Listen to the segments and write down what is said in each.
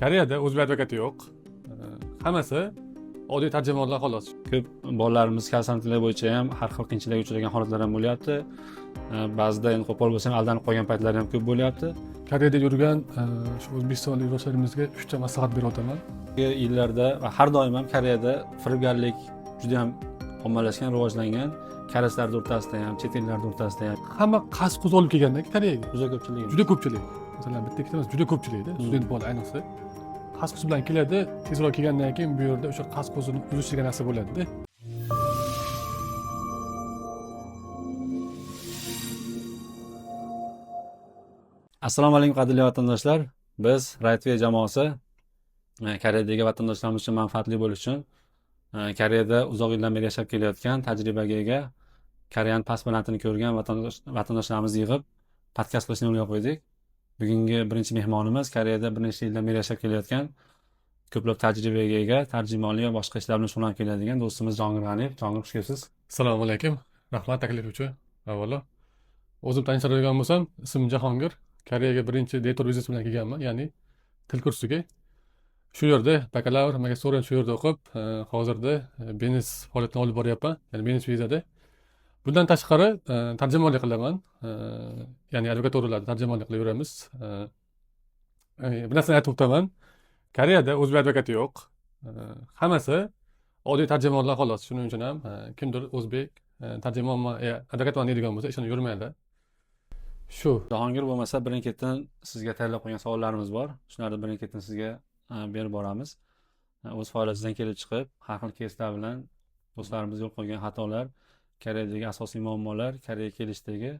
Koreyada o'zbek advokati yo'q. Hammasi oddiy tarjimonlar xolos. Ko'p bolalarimiz kasam tili bo'yicha ham har xil qiyinchiliklarga uchragan holatlar ham bo'lyapti. Ba'zida endi qo'pol bo'lsa ham aldanib qolgan paytlar ham ko'p bo'lyapti. Koreyada yurgan shu o'zbekistonlik yoshlarimizga 3 ta maslahat berayotaman. Yillarda va har doim ham Koreyada firibgarlik juda ham ommalashgan, rivojlangan. Koreyslar o'rtasida ham, chet ellar o'rtasida ham Hamma qas-quz olib kelganda Koreyaga juda ko'pchilik. juda ko'pchilik. Masalan, bitta ikkita emas, juda ko'pchilikda student bola ayniqsa qas-quz bilan keladi, tezroq kelgandan keyin bu yerda o'sha qas-quzini uzish degan narsa bo'ladi-da. Assalomu alaykum qadrli vatandoshlar. Biz Rightway jamoasi Koreyadagi vatandoshlarimiz uchun manfaatli bo'lish uchun Koreyada uzoq yildan beri yashab kelayotgan, tajribaga ega, korean pasportini ko'rgan vatandoshlarimizni yig'ib podkast qilishni yo'lga qo'ydik. Bugungi birinchi mehmonimiz Koreyada bir necha yildan beri yashab kelayotgan, ko'plab tajribaga ega, tarjimonlik va boshqa ishlar bilan shug'ullanib keladigan do'stimiz Jongir G'aniyev. Jongir, xush kelibsiz. Assalomu alaykum. Rahmat taklif uchun. Avvalo o'zim tanishtiradigan bo'lsam, ismim Jahongir. Koreyaga birinchi detour vizasi bilan kelganman, ya'ni til kursiga. Shu yerda bakalavr, magistraturani shu yerda o'qib, hozirda biznes faoliyatini olib boryapman, ya'ni biznes vizada. Bundan tashqari tarjimonlik qilaman, ya'ni advokaturalarda tarjimonlik qilib yuramiz. Bir narsani aytib o'taman. Koreyada o'zbek advokati yo'q. Hammasi oddiy tarjimonlar xolos. Shuning uchun ham kimdir o'zbek tarjimonman, advokatman deydigan bo'lsa, ishonib yurmaydi. Shu. Jahongir bo'lmasa, birin-ketin sizga tayyorlab qo'ygan savollarimiz bor. Shularni birin-ketin sizga berib boramiz. O'z faoliyatingizdan kelib chiqib, har xil keyslar bilan do'stlarimiz yo'l qo'ygan xatolar, Koreyadagi asosiy muammolar, Koreyaga kelishdagi,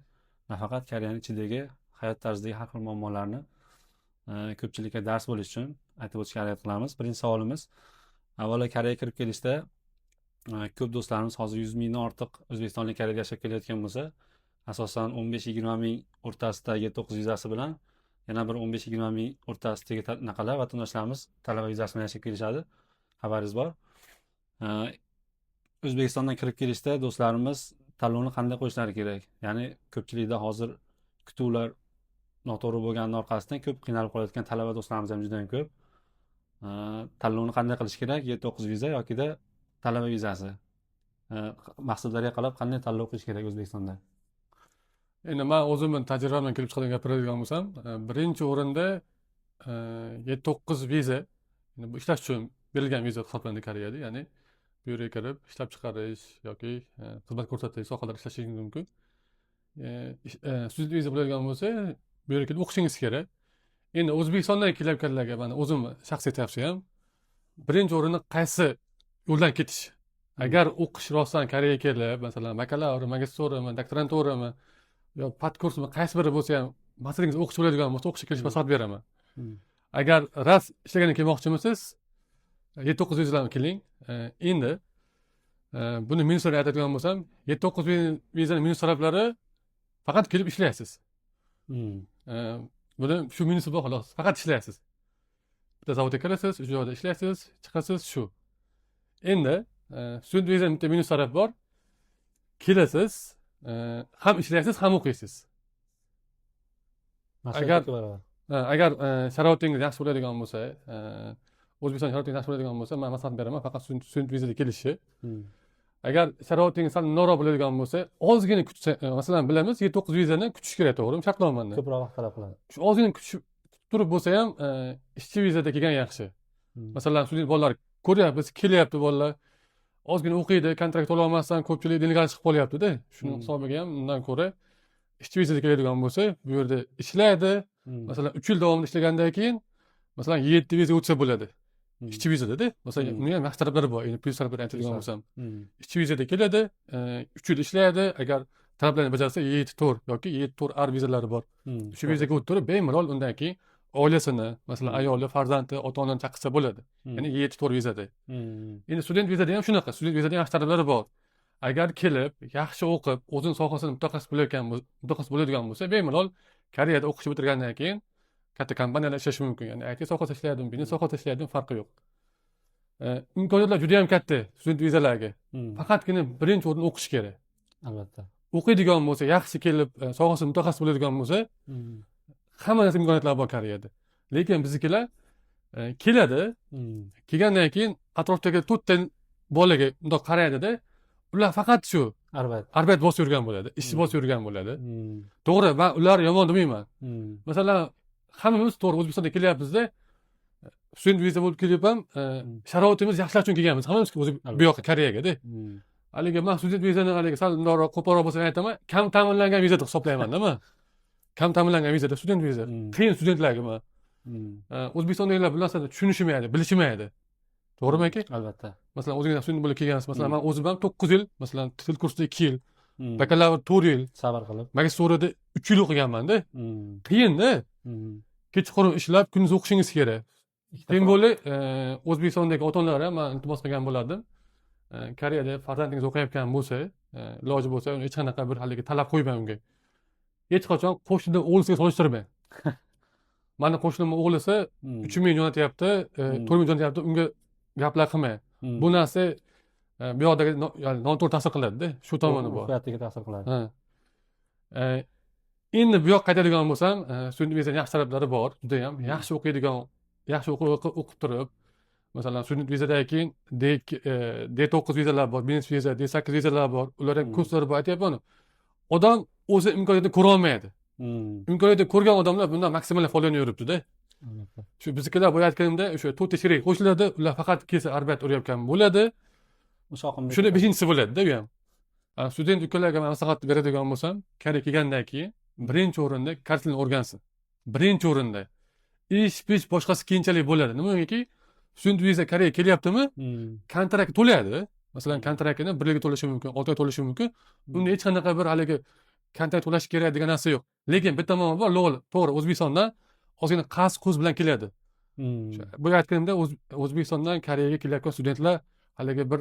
nafaqat Koreyaning ichidagi hayot tarzidagi har xil muammolarni ko'pchilikka dars bo'lish uchun aytib o'tishga harakat qilamiz. Birinchi savolimiz, avvalo Koreyaga kirib kelishda ko'p do'stlarimiz hozir 100 mingdan ortiq o'zbekistonlik Koreyada yashab kelayotgan bo'lsa, asosan 15-20 ming o'rtasida 7-9 vizasi bilan, yana bir 15-20 ming o'rtasidagi naqalar vatandoshlarimiz talaba vizasi bilan yashab kelishadi. Xabaringiz bor. O'zbekistondan kirib kelishda do'stlarimiz tanlovni qanday qo'yishlari kerak? Ya'ni ko'pchilikda hozir kutuvlar noto'g'ri bo'lgani orqasidan ko'p qiynalib qolayotgan talaba do'stlarimiz ham juda ham ko'p. Tanlovni qanday qilish kerak? 7-9 viza yokida talaba vizasi. Maqsadlarga qarab qanday tanlov qilish kerak O'zbekistonda? Endi men o'zimning tajribamdan kelib chiqadigan gapiradigan bo'lsam, birinchi o'rinda 7-9 viza, bu ishlash uchun berilgan viza hisoblanadi Koreyada, ya'ni bu yerga kirib ishlab chiqarish yoki xizmat ko'rsatish sohalarida ishlashingiz mumkin. Student viza bo'ladigan bo'lsa, bu yerga kelib o'qishingiz kerak. Endi O'zbekistondan kelayotganlarga mana o'zim shaxsiy tavsiyam, birinchi o'rinda qaysi yo'ldan ketish. Agar o'qish rostdan Koreyaga kelib, masalan, bakalavr, magistraturami, doktoranturami yo podkursmi qaysi biri bo'lsa ham maqsadingiz o'qish bo'ladigan bo'lsa, o'qishga kelishga maslahat beraman. Agar ras ishlagandan kelmoqchimisiz, 7-9 viza bilan keling. Endi buni minuslarni aytadigan bo'lsam, 7-9 vizaning minus tarablari faqat kelib ishlaysiz. Buni shu minusi bor xolos, faqat ishlaysiz. Bitta zavodga kirasiz, o'sha joyda ishlaysiz, chiqasiz, shu. Endi student vizaning bitta minus tarafi bor. Kelasiz, ham ishlaysiz, ham o'qiysiz. Agar sharoitingiz yaxshi bo'ladigan bo'lsa, O'zbekiston sharoitingiz yaxshi bo'ladigan bo'lsa, men maslahat beraman, faqat student vizada kelishni. Agar sharoitingiz sal no'roq bo'ladigan bo'lsa, ozgina kutsa, masalan, bilamiz, 7-9 vizani kutish kerak, to'g'rimi? Shartnomani. Ko'proq vaqt talab qiladi. Shu ozgina kutib turib bo'lsa ham, ishchi vizada kelgan yaxshi. Masalan, student bolalar ko'ryapmiz, kelyapti bolalar. Ozgina o'qiydi, kontrakt to'lay olmasdan ko'pchilik delegatsiya chiqib qolyapti-da. Shuning hisobiga ham undan ko'ra ishchi vizada keladigan bo'lsa, bu yerda ishlaydi. Masalan, 3 yil davomida ishlagandan keyin, masalan, 7 viza o'tsa bo'ladi. Ishchi vizada-da. Masalan, uni ham yaxshi taraflari bor. Endi plyus taraflarini aytadigan bo'lsam, ishchi vizada keladi, 3 yil ishlaydi. Agar talablarni bajarsa 7-4 yoki 7-4R vizalari bor. Shu vizaga o'tirib, bemalol undan keyin oilasini, masalan, ayoli, farzandi, ota-onani chaqirsa bo'ladi. Ya'ni 7-4 vizada. Endi student vizada ham shunaqa. Student vizada yaxshi taraflari bor. Agar kelib, yaxshi o'qib, o'zining sohasida mutaxassis bo'ladigan bo'lsa, bemalol Koreyada o'qishni bitirgandan keyin katta kompaniyalarda ishlash mumkin. Ya'ni IT sohasida ishlaydim, biznes sohasida ishlaydim, farqi yo'q. Imkoniyatlar juda ham katta student vizalarga. Faqatgina birinchi o'rin o'qish kerak. Albatta. O'qiydigan bo'lsa, yaxshi kelib, sohasida mutaxassis bo'ladigan bo'lsa, hamma narsa imkoniyatlar bor Koreyada. Lekin biznikilar keladi. Hmm. Kelgandan keyin atrofdagi 4 ta bolaga bundoq qaraydi-da, ular faqat shu Albatta. arbet bosib yurgan bo'ladi, ishni bosib yurgan bo'ladi. Hmm. To'g'ri, men ular yomon demayman. Hmm. Masalan, hammamiz to'g'ri O'zbekistonga kelyapmiz-da, student viza bo'lib kelib ham sharoitimiz yaxshilar uchun kelganmiz. Hammamiz bu yoqqa Koreyaga-da. Hmm. Haligi men student vizani haligi sal bundoqroq qo'polroq bo'lsa aytaman, kam ta'minlangan viza deb hisoblayman-da men. Kam ta'minlangan vizada student viza. Qiyin studentlarga men. O'zbekistondagilar bu narsani tushunishmaydi, bilishmaydi. To'g'rimi aka? Albatta. Masalan, o'zingizlar student bo'lib kelgansiz. Masalan, men o'zim ham 9 yil, masalan, til kursida 2 yil, bakalavr 4 yil, Sabr qilib. magistraturada 3 yil o'qiganman-da. Qiyin-da. Kechqurun ishlab, kunduz o'qishingiz kerak. Keyin bo'ldi, O'zbekistondagi ota-onalar ham men iltimos qilgan bo'lardim. Koreyada farzandingiz o'qiyotgan bo'lsa, iloji bo'lsa, uni hech qanaqa bir haligi talab qo'ymang unga. Hech qachon qo'shnidan o'g'lisiga solishtirmang. Mani qo'shnim o'g'lisi 3 million jo'natyapti, 4 million jo'natyapti, unga gaplar qilmang. Bu narsa bu yoqdagi noto'g'ri ta'sir qiladi-da, shu tomoni bor. Hayotga ta'sir qiladi. Endi bu yoqqa qaytadigan bo'lsam, student vizani yaxshi taraflari bor, juda ham yaxshi o'qiydigan, yaxshi o'qib turib, masalan, student vizadan keyin D9 vizalar bor, business viza, D8 vizalar bor, ular ham kurslari bor, aytyapman. Odam o'zi imkoniyatini ko'ra olmaydi. Imkoniyatni ko'rgan odamlar bundan maksimal foydalana yuribdi-da. Shu biznikilar bu aytganimda o'sha 4 ta sherik qo'shiladi, ular faqat kelsa arbet urayotgan bo'ladi. Shuni 5-inchisi bo'ladi-da bu ham. Student ukalarga men maslahat beradigan bo'lsam, Koreyaga kelgandan keyin birinchi o'rinda kartilni o'rgansin. Birinchi o'rinda. Ish boshqasi keyinchalik bo'ladi. Nimagaki? Student viza Koreyaga kelyaptimi? Kontrakt to'laydi. Masalan, kontraktini 1 yilga to'lashi mumkin, 6 oyga to'lashi mumkin. Unda hech qanaqa bir haligi kontrakt to'lash kerak degan narsa yo'q. Lekin bitta muammo bor, to'g'ri, O'zbekistondan ozgina qaz-quz bilan keladi. Bu aytganimda O'zbekistondan Koreyaga kelayotgan studentlar haligi bir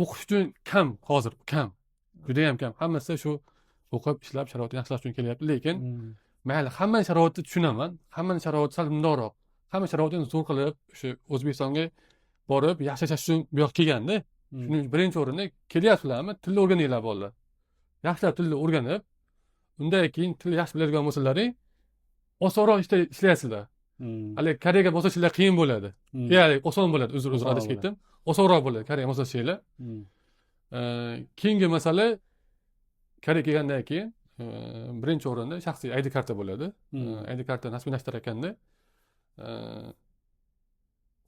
o'qish uchun kam hozir, kam. Juda ham kam. Hammasi shu o'qib, ishlab, sharoitini yaxshilash uchun kelyapti, lekin mayli, hamma sharoitni tushunaman. Hammaning sharoiti sal bundoqroq. Hamma sharoitini zo'r qilib, o'sha O'zbekistonga borib, yaxshi yashash uchun bu yoqqa kelganda, shuning birinchi o'rinda kelyapsizlarmi? Tilni o'rganinglar bolalar. Yaxshilab tilni o'rganib, undan keyin tilni yaxshi biladigan bo'lsalaring, osonroq ishlayapsizlar. Hali Koreyaga moslashinglar qiyin bo'ladi. Ya'ni oson bo'ladi, uzr adashib ketdim. Osonroq bo'ladi Koreyaga moslashinglar. Keyingi masala, Koreyaga kelgandan keyin birinchi o'rinda shaxsiy ID karta bo'ladi. ID karta rasmiylashtirayotganda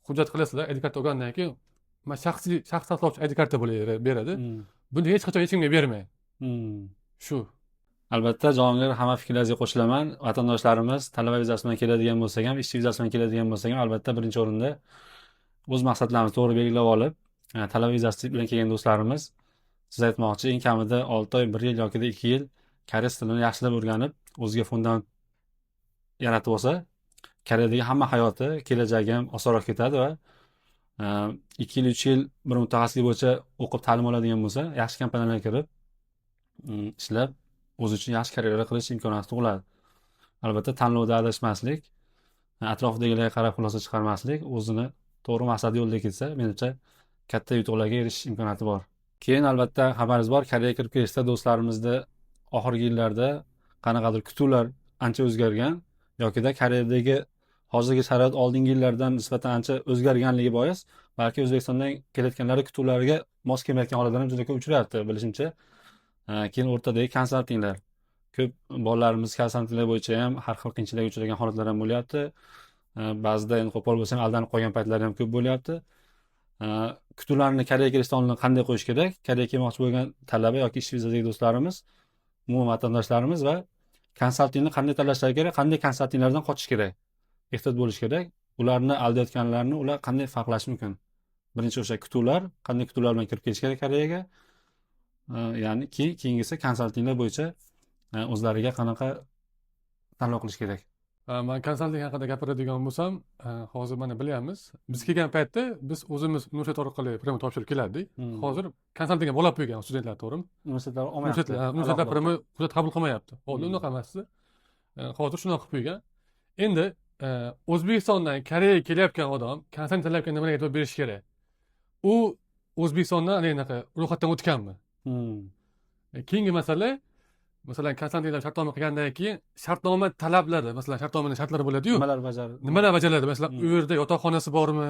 hujjat qilasizlar, ID karta olgandan keyin shaxsiy saqlovchi ID karta beradi. Buni hech qachon hech kimga bermang. Shu. Albatta, Jahongir, hamma fikrlaringizga qo'shilaman. Vatandoshlarimiz talaba vizasi bilan keladigan bo'lsak ham, ishchi vizasi bilan keladigan bo'lsak ham, albatta birinchi o'rinda o'z maqsadlarimizni to'g'ri belgilab olib, talaba vizasi bilan kelgan do'stlarimiz, siz aytmoqchi, eng kamida 6 oy, 1 yil yoki 2 yil koreys tilini yaxshilab o'rganib, o'ziga fundament yaratib olsa, Koreyadagi hamma hayoti, kelajagi ham osonroq ketadi va 2 yil, 3 yil bir mutaxassislik bo'yicha o'qib ta'lim oladigan bo'lsa, yaxshi kompaniyalarga kirib, ishlab, o'zi uchun yaxshi karyera qilish imkoniyati tug'iladi. Albatta, tanlovda adashmaslik, atrofidagilarga qarab xulosa chiqarmaslik, o'zini to'g'ri maqsad yo'lida ketsa, menimcha katta yutuqlarga erishish imkoniyati bor. Keyin albatta xabaringiz bor, Koreyaga kirib kelishda do'stlarimizda oxirgi yillarda qanaqadir kutuvlar ancha o'zgargan yokida Koreyadagi hozirgi sharoit oldingi yillardan nisbatan ancha o'zgarganligi bois, balki O'zbekistondan kelayotganlari kutuvlariga mos kelmayotgan holatlar ham juda ko'p uchrayapti, bilishimcha. Keyin o'rtadagi konsaltinglar. Ko'p bolalarimiz konsaltinglar bo'yicha ham har xil qiyinchiliklarga uchragan holatlar ham bo'lyapti. Ba'zida endi qo'pol bo'lsa ham aldanib qolgan paytlar ham ko'p bo'lyapti. Kutuvlarni Koreyaga kirishdan oldin qanday qo'yish kerak? Koreyaga kelmoqchi bo'lgan talaba yoki ish vizadagi do'stlarimiz, umuman vatandoshlarimiz va konsaltingni qanday tanlashlari kerak, qanday konsaltinglardan qochish kerak? Ehtiyot bo'lish kerak. Ularni aldayotganlarni ular qanday farqlash mumkin? Birinchi o'sha kutuvlar, qanday kutuvlar bilan kirib kelish kerak Koreyaga? Ya'ni keyingisi konsaltinglar bo'yicha o'zlariga qanaqa tanlov qilish kerak? Men konsalting haqida gapiradigan bo'lsam, hozir mana bilyapmiz. Biz kelgan paytda biz o'zimiz universitet orqali primo topshirib kelardik. Hozir konsaltingga bo'lib qo'ygan studentlar, to'g'rimi? Universitetlar olmayapti. Universitetlar primo hujjat qabul qilmayapti. Oldin unaqa emasdi. Hozir shunaqa qilib qo'ygan. Endi O'zbekistondan Koreyaga kelayotgan odam konsalting tanlayotgan nimaga e'tibor berish kerak? U O'zbekistondan anaqa ro'yxatdan o'tganmi? Keyingi masala, masalan, konsultantliklar shartnoma qilgandan keyin shartnoma talablari, masalan, shartnomaning shartlari bo'ladi-yu. Nimalar bajardi? Nimalar bajariladi? Masalan, u yerda yotoqxonasi bormi,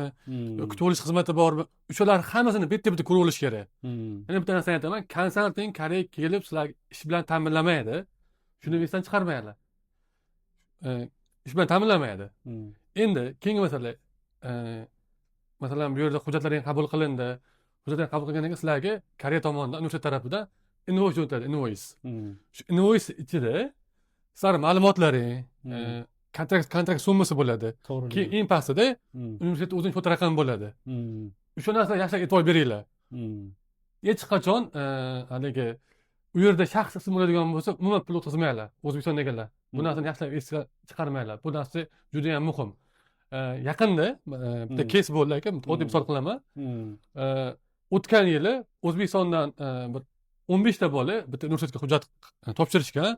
kutib olish xizmati bormi? O'shalar hammasini bitta-bitta ko'rib olish kerak. Yana bitta narsani aytaman, konsulting Koreyaga kelib sizlarga ish bilan ta'minlamaydi. Shuni esdan chiqarmanglar. Ish bilan ta'minlamaydi. Endi keyingi masala, masalan, bu yerda hujjatlaring qabul qilindi. Hujjatlar qabul qilgandan keyin sizlarga Koreya tomonidan, universitet tarafidan invoice jo'natadi, invoice. Shu invoice ichida sizlar ma'lumotlaring, kontrakt summasi bo'ladi. Keyin eng pastida universitet o'zining foto raqami bo'ladi. O'sha narsaga yaxshilab e'tibor beringlar. Hech qachon haligi u yerda shaxs ismi bo'ladigan bo'lsa, umuman pul o'tkazmanglar. O'zbekistondagilar. Bu narsani yaxshilab esga chiqarmanglar. Bu narsa juda ham muhim. Yaqinda bitta kes bo'ldi aka, oddiy misol qilaman. O'tgan yili O'zbekistondan bir 15 ta bola bitta universitetga hujjat topshirishgan.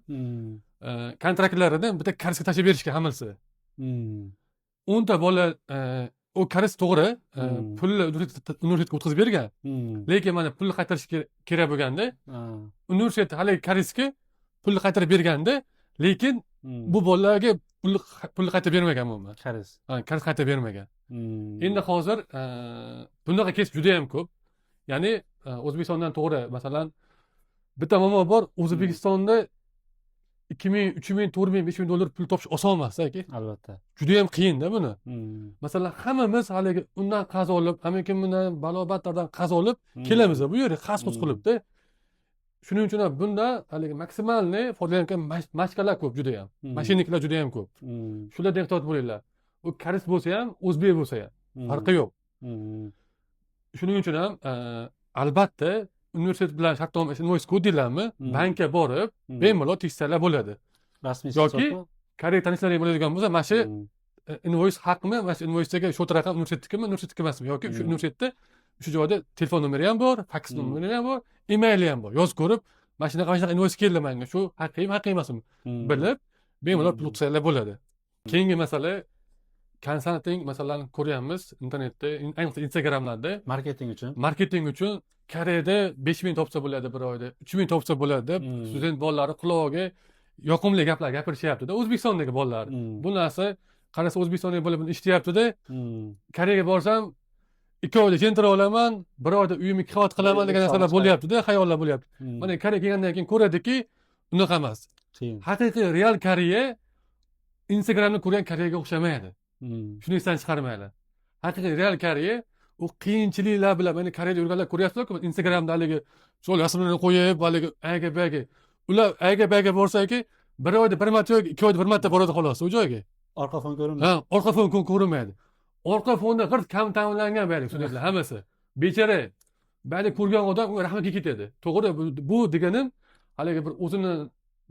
Kontraktlarini bitta karsga tashib berishgan hammasi. 10 ta bola o kars to'g'ri pulni universitetga o'tkazib bergan. Lekin mana pulni qaytarish kerak bo'lganda, universitet hali karsga pulni qaytarib berganda, lekin bu bolalarga pulni qaytarib bermagan umuman. Kars qaytarib bermagan. Endi hozir bunaqa kes juda ham ko'p. Ya'ni O'zbekistondan to'g'ri, masalan, bitta momo bor, O'zbekistonda 2000, 3000, 4000, 5000 dollar pul topish oson emas aka. Albatta. Juda ham qiyin-da buni. Masalan, hammamiz haligi undan qarz olib, amerikan bundan balobatlardan qarz olib kelamiz bu yerga xas-xus qilibdi. Shuning uchun ham bunda haligi maksimalni foydalangan mashkalar ko'p juda ham. Mashinniklar juda ham ko'p. Shulardan ehtiyot bo'linglar. U koreys bo'lsa ham, o'zbek bo'lsa ham farqi yo'q. Shuning uchun ham albatta universitet bilan shartnoma invoice ko'rdinglarmi, bankka borib, bemalol tekshirsalar bo'ladi. Rasmiy yoki Koreya tanishlaring bo'ladigan bo'lsa, mana shu invoice haqmi, mana shu invoice'dagi shot raqam universitetnikimi, universitetniki emasmi yoki shu universitetda shu joyda telefon nomeri ham bor, faks nomeri ham bor, emaili ham bor. Yozib ko'rib, mana shunaqa invoice keldi menga, shu haqiqiy haqiqiy emasmi bilib, bemalol pul o'tkazsalar bo'ladi. Keyingi masala konsulting, masalan, ko'ryapmiz internetda, ayniqsa Instagramlarda marketing uchun Koreyada 5000 topsa bo'ladi bir oyda, 3000 topsa bo'ladi deb student bolalari qulog'iga yoqimli gaplar gapirishyapti-da, O'zbekistondagi bolalar. Bu narsa qarasa O'zbekistondagi bola buni eshitayapti-da. Koreyaga borsam 2 oyda jentira olaman, 1 oyda uyimni qivat qilaman degan narsalar bo'lyapti-da, xayollar bo'lyapti. Mana Koreyaga kelgandan keyin ko'radiki, unaqa emas. Haqiqiy real Koreya Instagramni ko'rgan Koreyaga o'xshamaydi. Shuni esdan chiqarmaylar. Haqiqiy real Koreya u qiyinchiliklar bilan, mana Koreyada yurganlar ko'ryapsizlar-ku, Instagramda haligi so'l rasmlarini qo'yib, haligi ayga-bayga. Ular ayga-bayga borsa-ki, 1 oyda 1 marta yoki 2 oyda 1 marta boradi xolos u joyga. Orqa fon ko'rinmaydi. Orqa fon ko'rinmaydi. Orqa fonda g'irt kam ta'minlangan baylik studentlar hammasi. Bechara. Baylik ko'rgan odam unga rahmatga ketadi. To'g'ri, bu deganim haligi bir o'zini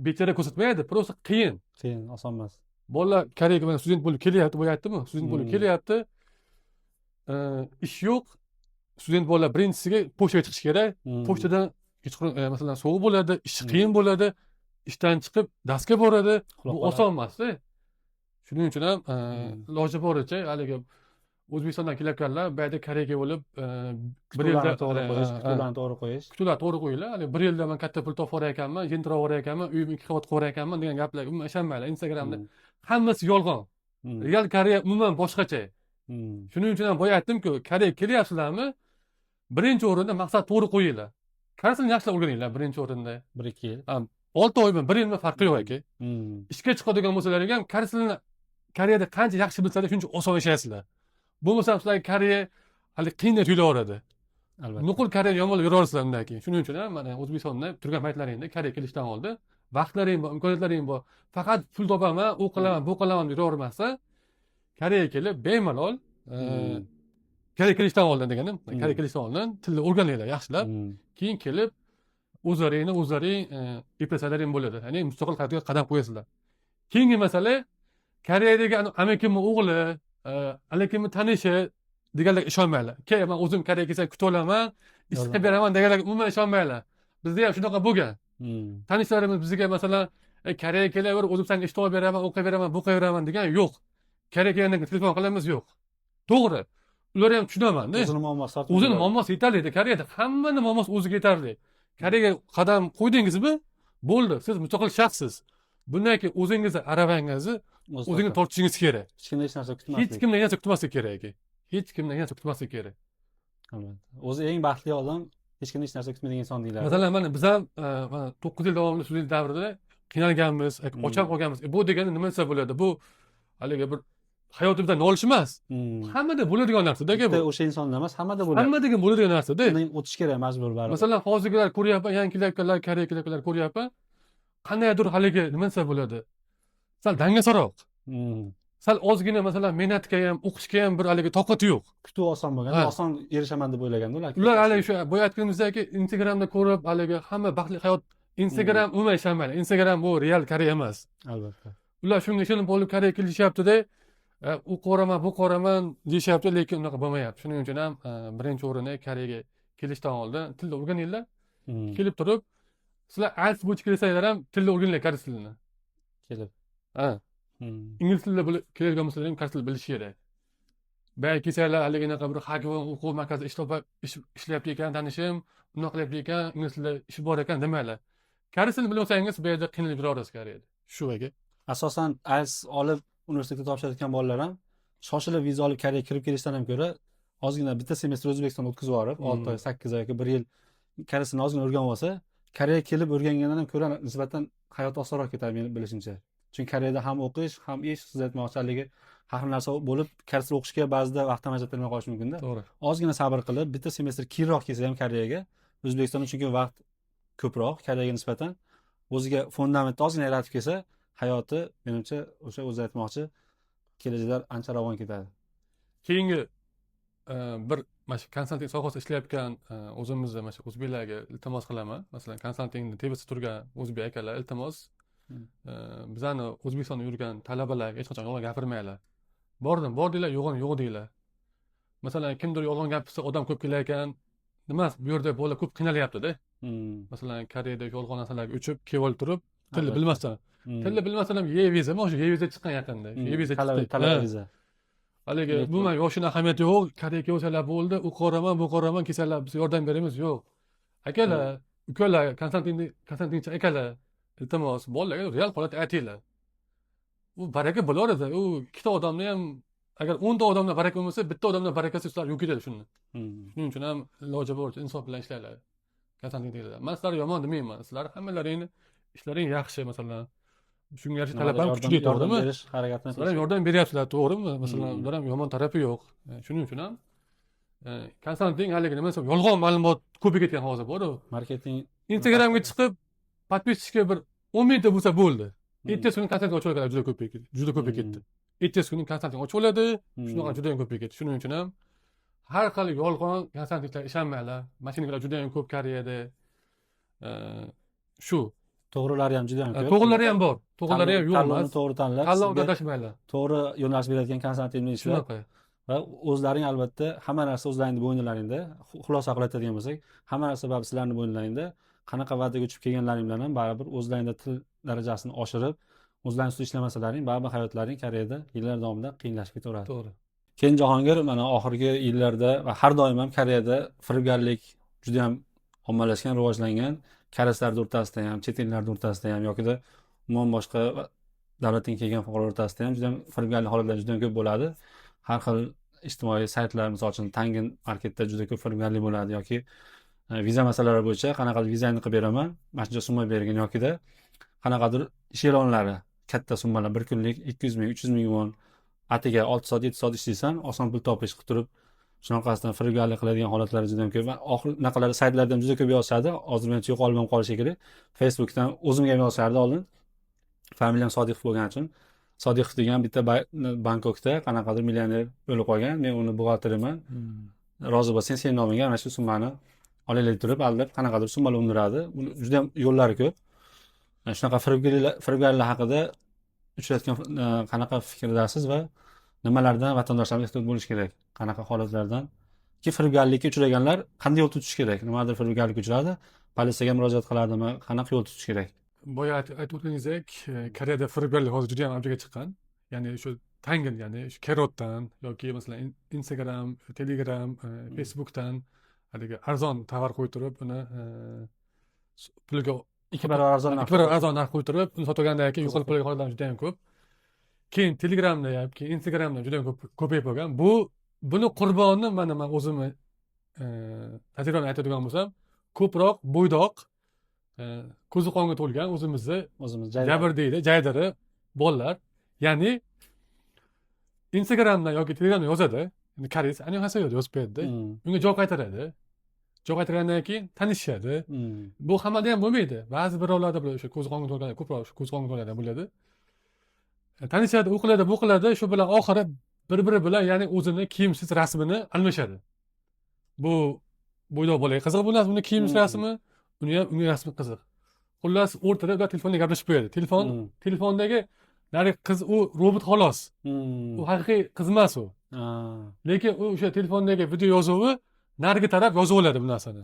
bechara ko'rsatmaydi, prosta qiyin. Oson emas. Bolalar Koreyaga mana student bo'lib kelyapti, bo'lyaptimi? Student bo'lib kelyapti. Ish yo'q. Student bolalar birinchisiga pochtaga chiqish kerak. Pochtadan masalan sovuq bo'ladi, ish qiyin bo'ladi. Ishdan chiqib darsga boradi. Bu oson emas-da. Shuning uchun ham iloji boricha haligi O'zbekistondan kelayotganlar bu yerda Koreyaga bo'lib, bir yilda kutularni to'g'ri qo'yish. Kutular to'g'ri qo'yinglar. Hali bir yilda men katta pul topib ekanman, jentira ekanman, uyimni 2 qavat qilib ekanman degan gaplarga umuman ishonmanglar. Instagramda hammasi yolg'on. Real Koreya umuman boshqacha. Shuning uchun ham boya aytdim-ku, Koreyaga kelyapsizlarmi? Birinchi o'rinda maqsad to'g'ri qo'yinglar. Koreysni yaxshilab o'rganinglar birinchi o'rinda. 1-2 yil. 6 oymi, 1 yilmi farqi yo'q aka. Ishga chiqadigan bo'lsalaring ham koreyslarni Koreyada qancha yaxshi bilsanglar, shuncha oson yashaysizlar. Bo'lmasa sizlarga Koreya hali qiynab tuyulaveradi. Albatta. Nuqul Koreyani yomonlab yuraverasizlar undan keyin. Shuning uchun ham mana O'zbekistonda turgan paytlaringda Koreyaga kelishdan oldin vaqtlaring bor, imkoniyatlaring bor. Faqat pul topaman, u qilaman, bu qilaman deb yuravermasa, Koreyaga kelib bemalol Koreyaga kelishdan oldin deganim, Koreyaga kelishdan oldin tilni o'rganinglar yaxshilab. Keyin kelib o'zlaring eplasalaring bo'ladi. Ya'ni mustaqil hayotga qadam qo'yasizlar. Keyingi masala Koreyadagi amakimni o'g'li, alakimni tanishi deganlarga ishonmanglar. Men o'zim Koreyaga kelsam kutib olaman, ish qilib beraman deganlarga umuman ishonmanglar. Bizda ham shunaqa bo'lgan. Tanishlarimiz bizga masalan, Koreyaga kelaver, o'zim senga ish topib beraman, o'qib beraman, bu qilib beraman degan yo'q. Koreyaga kelgandan keyin telefon qilamiz yo'q. To'g'ri. Ular ham tushunaman-da. O'zini muammosi yetarli. Koreyada hammaning muammosi o'ziga yetarli. Koreyaga qadam qo'ydingizmi, bo'ldi, siz mustaqil shaxssiz. Bundan keyin o'zingizni arabangizni o'zingiz tortishingiz kerak. hech kimdan hech narsa Hech kutmaslik. kimdan hech narsa kutmaslik kerak. Hech kimdan hech narsa kutmaslik kerak. Albatta. O'zi eng baxtli odam hech kimdan hech narsa kutmaydigan inson deyiladi. Masalan, mana biz ham 9 yil davomida student davrida qiynalganmiz, ocham qolganmiz. Bu degani nima desa bo'ladi? Bu haligi bir hayotimizdan nolish emas. Hammada bo'ladigan narsa-da bu. Bitta o'sha insonda emas, hammada bo'ladi. Hammada bo'ladigan narsa-da. Undan o'tish kerak majbur baribir. Masalan, hozirgilar ko'ryapman, yangi kelayotganlar, Koreya kelayotganlar ko'ryapman. Qandaydir haligi nima desa bo'ladi? Sal dangasaroq. Sal ozgina masalan mehnatga ham, o'qishga ham bir haligi toqati yo'q. Kutuv oson bo'lgan, oson erishaman deb o'ylaganda ular haligi shu boya aytganimizdagi Instagramda ko'rib, haligi hamma baxtli hayot Instagram umuman ishonmaydi. Instagram bu real Koreya emas. Albatta. Ular shunga ishonib bo'lib Koreya kelishyapti-da, u qo'raman, bu qo'raman deyishyapti, lekin unaqa bo'lmayapti. Shuning uchun ham birinchi o'rinda Koreyaga kelishdan oldin tilni o'rganinglar. Kelib turib, sizlar IELTS bo'yicha kelsanglar ham tilni o'rganinglar, koreys tilini. Kelib. Ingliz tilida keladigan bo'lsalar ham koreys tilini bilish kerak. Balki kelsanglar haligi anaqa bir Hagwon o'quv markazida ishlayapti ekan, tanishim, unaqa qilyapti ekan, ingliz tilida ish bor ekan demanglar. Koreys tilini bilmasangiz, bu yerda qiynalib yurasiz Koreyada. Shu aka. Asosan IELTS olib universitetga topshirayotgan bolalar ham shoshilib viza olib Koreyaga kirib kelishdan ham ko'ra ozgina bitta semestr O'zbekistonda o'tkazib yuborib, 6 oy, 8 oy yoki 1 yil koreys tilini ozgina o'rganib olsa, Koreyaga kelib o'rgangandan ham ko'ra nisbatan hayot osonroq ketadi meni bilishimcha. Chunki Koreyada ham o'qish, ham ish, siz aytmoqchiligi har xil narsa bo'lib, koreys til o'qishga ba'zida vaqtdan ajratilmay qolishi mumkin-da. To'g'ri. Ozgina sabr qilib, bitta semestr keyinroq kelsa ham Koreyaga, O'zbekistonda chunki vaqt ko'proq Koreyaga nisbatan o'ziga fundamentni ozgina yaratib kelsa, hayoti menimcha o'sha o'zi aytmoqchi kelajaklar ancha ravon ketadi. Keyingi bir mana shu konsalting sohasida ishlayotgan o'zimizni mana shu o'zbeklarga iltimos qilaman. Masalan, konsaltingni tepasida turgan o'zbek akalar iltimos bizani O'zbekistonda yurgan talabalarga hech qachon yolg'on gapirmanglar. Bordim, bor deylar, yo'g'on yo'q deylar. Masalan, kimdir yolg'on gapirsa, odam ko'p kelayotgan, nima bu yerda bolalar ko'p qiynalyapti-da. Masalan, Koreyada yolg'on narsalarga uchib, kelib olib turib, tilni bilmasdan. Tilni bilmasdan ham viza, mana shu viza chiqqan yaqinda. Viza chiqdi. Talaba viza. Haligi umuman yoshini ahamiyati yo'q. Koreyaga kelsalar bo'ldi, u qoraman, bu qoraman, kelsalar biz yordam beramiz, yo'q. Akalar, ukalar, konsaltingchi akalar, iltimos, bolalarga real holatni aytinglar. U baraka bo'lardi. U ikkita odamni ham agar 10 ta odamda baraka bo'lmasa, bitta odamda barakasi sizlar yo'q ketadi shuni. Shuning uchun ham iloji boricha insof bilan ishlanglar. Konsaltingchilar. Men sizlarni yomon demayman. Sizlar hammalaringni ishlaring yaxshi, masalan. Shunga yarasha talab ham kuchli, to'g'rimi? Sizlar ham yordam beryapsizlar, to'g'rimi? Masalan, ular ham yomon tarafi yo'q. Shuning uchun ham konsalting haligi nima desam, yolg'on ma'lumot ko'payib ketgan hozir bor-ku. Marketing Instagramga chiqib, podpischisiga bir 10 mingta bo'lsa bo'ldi. Ertasi kuni konsalting ochib olganlar juda ko'payib ketdi. Juda ko'payib ketdi. Ertasi kuni konsalting ochib oladi, shunaqa juda ham ko'payib ketdi. Shuning uchun ham har xil yolg'on konsaltinglarga ishonmanglar. Mashinalar juda ham ko'p Koreyada. Shu to'g'rilari ham juda ham ko'p. To'g'rilari ham bor. To'g'rilari ham yo'q emas. Tanlovni to'g'ri tanlab, tanlovga adashmanglar. to'g'ri yo'nalish beradigan konsaltingni ishlab Shunaqa. va o'zlaring albatta hamma narsa o'zlaringni bo'yinlaringda. Xulosa qiladigan bo'lsak, hamma narsa baribir sizlarning bo'yinlaringda. Qanaqa va'daga uchib kelganlaring bilan ham baribir o'zlaringda til darajasini oshirib, o'zlaring ustida ishlamasalaring, baribir hayotlaring Koreyada yillar davomida qiyinlashib ketaveradi. To'g'ri. Keyin Jahongir mana oxirgi yillarda va har doim ham Koreyada firibgarlik juda ham ommalashgan, rivojlangan. Koreyslar o'rtasida ham, chet ellar o'rtasida ham yokida umuman boshqa davlatdan kelgan fuqarolar o'rtasida ham juda ham firibgarlik holatlari juda ham ko'p bo'ladi. Har xil ijtimoiy saytlar, misol uchun Tangin marketda juda ko'p firibgarlik bo'ladi yoki viza masalalari bo'yicha qanaqadir vizangni qilib beraman, mana shuncha summa bergin yokida qanaqadir ish e'lonlari, katta summalar, bir kunlik 200 ming, 300 ming won, atiga 6 soat, 7 soat ishlaysan, oson pul topish qilib turib shunaqasidan firibgarlik qiladigan holatlar juda ham ko'p. Oxir naqalari saytlarda ham juda ko'p yozishadi. Hozir menimcha yo'qolib ham qolishi kerak. Facebookdan o'zimga ham yozishardi oldin. Familiyam Sodiqov bo'lgani uchun. Sodiqov degan bitta Bangkokda qanaqadir millioner o'lib qolgan. Men uni buxgalteriman. Rozi bo'lsang, sen nomingga mana shu summani olaylik turib, aldab qanaqadir summalar undiradi. Juda ham yo'llari ko'p. Shunaqa firibgarlar haqida uchrayotgan qanaqa fikrdasiz va nimalardan vatandoshlarimiz ehtiyot bo'lish kerak? Qanaqa holatlardan? Firibgarlikka uchraganlar qanday yo'l tutish kerak? Nimadir firibgarlikka uchradi, politsiyaga murojaat qiladimi? Qanaqa yo'l tutish kerak? Boya aytib o'tganingizdek, Koreyada firibgarlik hozir juda ham avjiga chiqqan. Ya'ni shu Tangin, ya'ni shu Kerotdan yoki masalan Instagram, Telegram, Facebookdan haligi arzon tovar qo'yib turib, uni pulga 2 barobar arzon ikki barobar arzon narx qo'yib turib uni sotgandan keyin yo'qolib qolgan holatlar juda ham ko'p. Keyin Telegramda ham, keyin Instagramda juda ham ko'payib qolgan. Buni qurboni men o'zimni tajribamdan aytadigan bo'lsam, ko'proq bo'ydoq, ko'zi qonga to'lgan o'zimiz jabrdiydi, jaydari bolalar, ya'ni Instagramdan yoki Telegramdan yozadi, koreys, animatsiya yozib qo'yadi, unga javob qaytaradi. Javob qaytargandan keyin tanishishadi. Bu hammada ham bo'lmaydi. Ba'zi birovlarda o'sha ko'zi qonga to'lgan, ko'proq o'sha ko'zi qonga to'lgan bo'ladi. Tanishadi, u qiladi, bu qiladi, shu bilan oxiri bir-biri bilan ya'ni o'zini kiyimsiz rasmini almashadi. Bu bo'ydoq bolaga qiziq bu narsa, uni kiyimsiz rasmi, unga rasmi qiziq. Xullas, o'rtada ular telefonda gaplashib qo'yadi. Telefondagi narigi qiz u robot xolos. U haqiqiy qiz emas u. Lekin u o'sha telefondagi video yozuvi narigi taraf yozib oladi bu narsani.